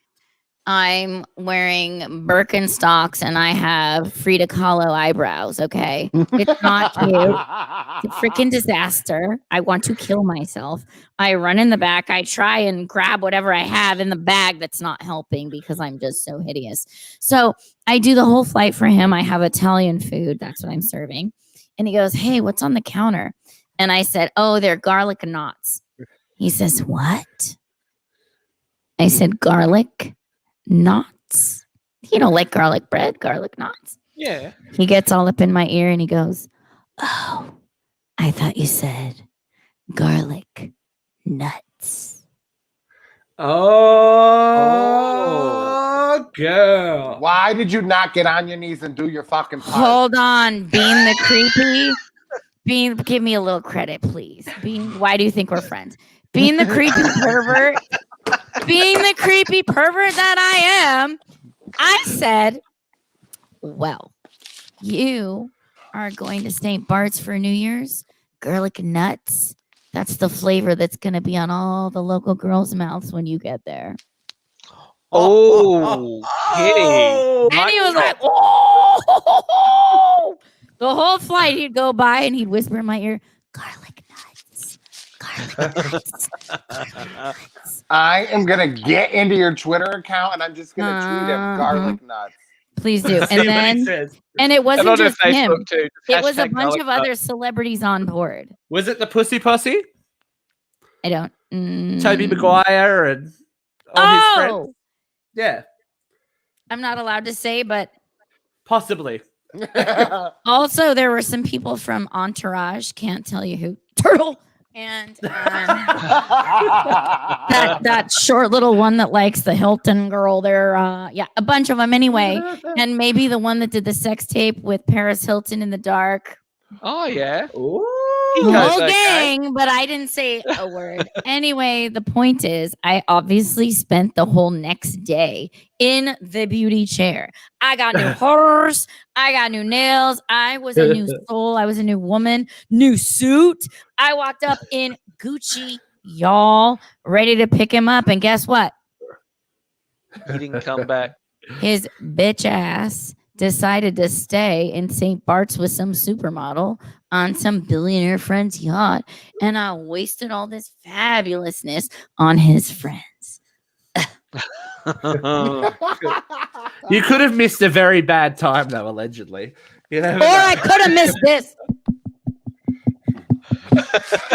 E: I'm wearing Birkenstocks and I have Frida Kahlo eyebrows, okay? It's not cute. It's a freaking disaster. I want to kill myself. I run in the back. I try and grab whatever I have in the bag that's not helping because I'm just so hideous. So I do the whole flight for him. I have Italian food. That's what I'm serving. And he goes, "Hey, what's on the counter?" And I said, "Oh, they're garlic knots." He says, "What?" I said, "Garlic knots." You know, like garlic bread, garlic knots.
D: Yeah.
E: He gets all up in my ear and he goes, "Oh, I thought you said garlic nuts."
B: Oh, girl.
A: Why did you not get on your knees and do your fucking part?
E: Hold on, Bean the creepy. Bean, give me a little credit, please. Bean, why do you think we're friends? Being the creepy pervert, being the creepy pervert that I am, I said, "Well, you are going to St. Bart's for New Year's. Garlic nuts. That's the flavor that's going to be on all the local girls' mouths when you get there."
D: Oh, Kitty.
E: And he was like, "Oh." The whole flight, he'd go by and he'd whisper in my ear, garlic nuts, garlic nuts, garlic nuts.
A: I am gonna get into your Twitter account and I'm just gonna tweet him garlic nuts.
E: Please do.
B: See what he
E: And then,
B: says.
E: and it
D: And
E: wasn't
D: on her
E: just him.
D: Facebook too.
E: It was a
D: Hashtag
E: bunch of
D: garlic
E: other celebrities on board.
B: Was it the Pussy Posse?
E: I don't.
B: Toby Maguire and all his friends?
E: Oh,
B: Yeah,
E: I'm not allowed to say, but
B: possibly.
E: also there were some people from Entourage. Can't tell you who. Turtle. And that short little one that likes the Hilton girl there. Yeah, a bunch of them anyway. And maybe the one that did the sex tape with Paris Hilton in the dark.
D: Oh yeah.
B: Ooh.
E: The whole
D: okay.
E: gang, but I didn't say a word. Anyway, the point is, I obviously spent the whole next day in the beauty chair. I got new horrors. I got new nails. I was a new soul. I was a new woman. New suit. I walked up in Gucci, y'all, ready to pick him up. And guess what?
D: He didn't come back.
E: His bitch ass decided to stay in St. Bart's with some supermodel on some billionaire friend's yacht, and I wasted all this fabulousness on his friends.
B: You could have missed a very bad time, though, allegedly. You never
E: Or
B: know.
E: I could have missed this.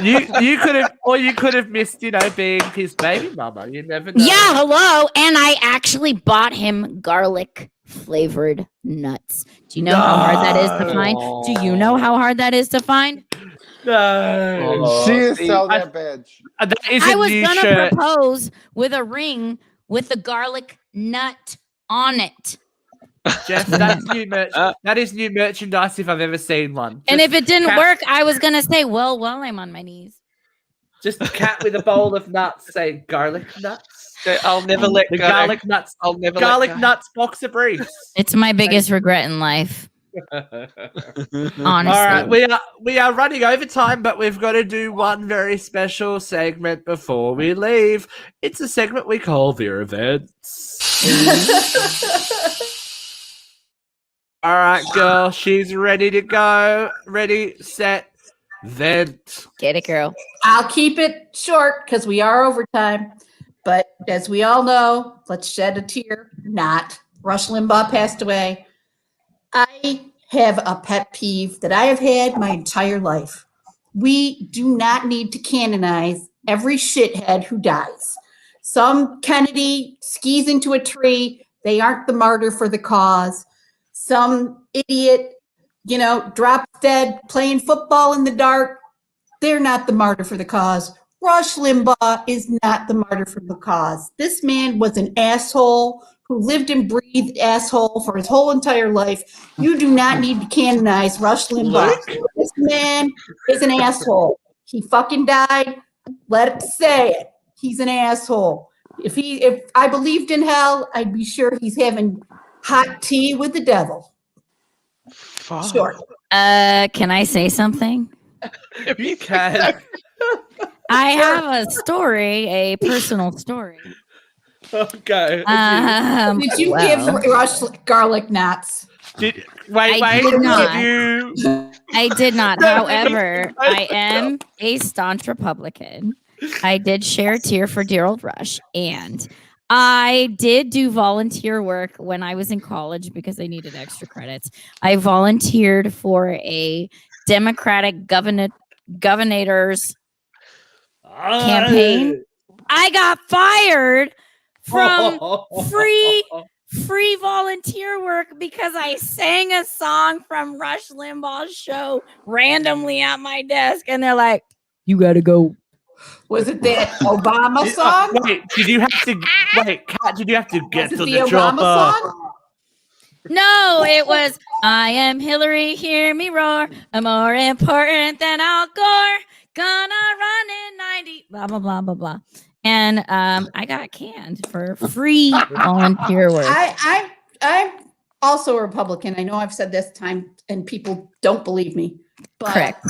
B: You could have, or you could have missed, being his baby mama. You never know.
E: Yeah, hello. And I actually bought him garlic flavored nuts. Do you know how hard that is to find? Do you know how hard that is to find?
B: No.
A: She is so that bitch.
B: That is
E: I
B: a
E: was
B: new
E: gonna
B: shirt.
E: propose with a ring with the garlic nut on it.
B: Jeff, that's new merch. That is new merchandise if I've ever seen one.
E: And
B: Just
E: if it didn't
B: cat-
E: work, I was gonna say, well, while I'm on my knees.
B: just a cat with a bowl of nuts saying garlic nuts.
D: I'll never let
B: The
D: go.
B: garlic nuts.
D: I'll never
B: Garlic
D: let go.
B: nuts boxer briefs.
E: It's my biggest regret in life. Honestly.
B: All right, we are running over time, but we've got to do one very special segment before we leave. It's a segment we call Vera Events. All right, girl, she's ready to go. Ready, set, vent.
E: Get it, girl.
C: I'll keep it short because we are overtime. But as we all know, let's shed a tear. Not. Rush Limbaugh passed away. I have a pet peeve that I have had my entire life. We do not need to canonize every shithead who dies. Some Kennedy skis into a tree. They aren't the martyr for the cause. Some idiot, drops dead playing football in the dark. They're not the martyr for the cause. Rush Limbaugh is not the martyr for the cause. This man was an asshole who lived and breathed asshole for his whole entire life. You do not need to canonize Rush Limbaugh. This man is an asshole. He fucking died. Let him say it. He's an asshole. If I believed in hell, I'd be sure he's having hot tea with the devil.
D: Fuck.
C: Sure.
E: Can I say something?
B: You can.
E: I have a story, a personal story.
B: Okay.
C: Did you give Rush garlic nuts?
B: Wait,
E: I did not.
B: Did you?
E: I did not.
B: No,
E: However, I am a staunch Republican. I did share a tear for dear old Rush, and I did do volunteer work when I was in college because I needed extra credits. I volunteered for a Democratic governor's campaign. I got fired from free volunteer work because I sang a song from Rush Limbaugh's show randomly at my desk, and they're like, "You gotta go."
C: Was it that Obama song?
B: Wait, did you have to? Wait, Kat, did you have to get
C: Was
B: to
C: it
B: the
C: the
B: chopper?
C: Obama song?
E: No, it was I am Hillary, hear me roar. I'm more important than Al Gore. Gonna run in 90. Blah blah blah blah blah. And I got canned for free volunteer work.
C: I'm also a Republican. I know I've said this time and people don't believe me. But
E: Correct.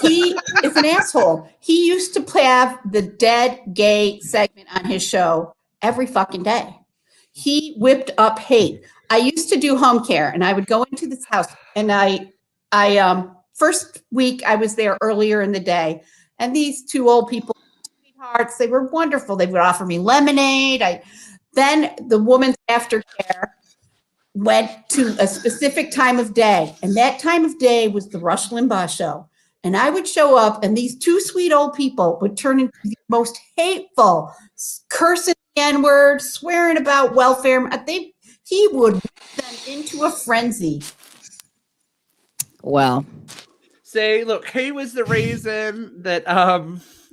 C: he is an asshole. He used to have the dead gay segment on his show every fucking day. He whipped up hate. I used to do home care, and I would go into this house, and I first week I was there earlier in the day, and these two old people, sweethearts, they were wonderful. They would offer me lemonade. Then the woman's aftercare went to a specific time of day, and that time of day was the Rush Limbaugh show. And I would show up, and these two sweet old people would turn into the most hateful, cursing the N-word, swearing about welfare. He would whip them into a frenzy.
E: Well,
B: See, look, he was the reason that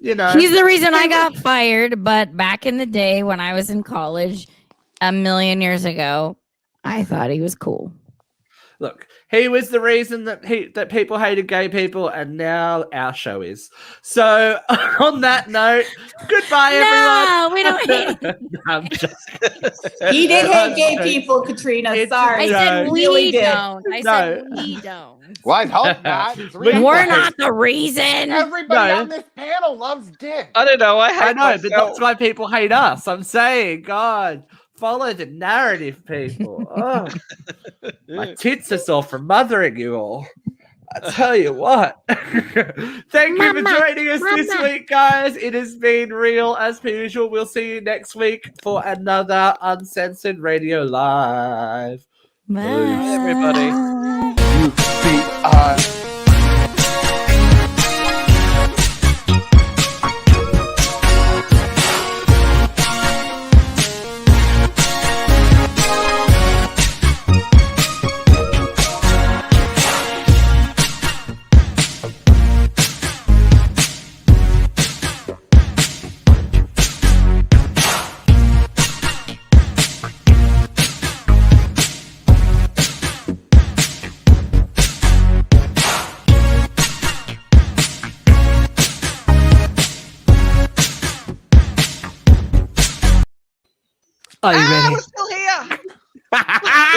E: he's the reason I got fired. But back in the day when I was in college, a million years ago, I thought he was cool.
B: Look, he was the reason that people hated gay people, and now our show is. So, on that note, goodbye, everyone.
E: No, we don't hate him.
B: No, I'm just-
C: He did hate gay people, Katrina.
B: It's-
C: Sorry.
E: I said
B: No.
E: we
C: Really did.
E: don't. I said we don't.
A: Well, I hope not. It's
B: We're
E: We're not the reason.
A: Everybody
B: No.
A: on this panel loves dick.
D: I don't know. I
B: I
D: hate
B: know, but
D: myself.
B: that's why people hate us. I'm saying, God, follow the narrative, people. Oh, my tits are sore from mothering you all. I tell you what. Thank you for
E: Mama,
B: joining us this
E: Mama.
B: week, guys. It has been real as per usual. We'll see you next week for another Uncensored Radio Live.
E: Bye,
D: everybody.
A: UBI.
B: Are you
D: Ah,
B: ready?
D: let's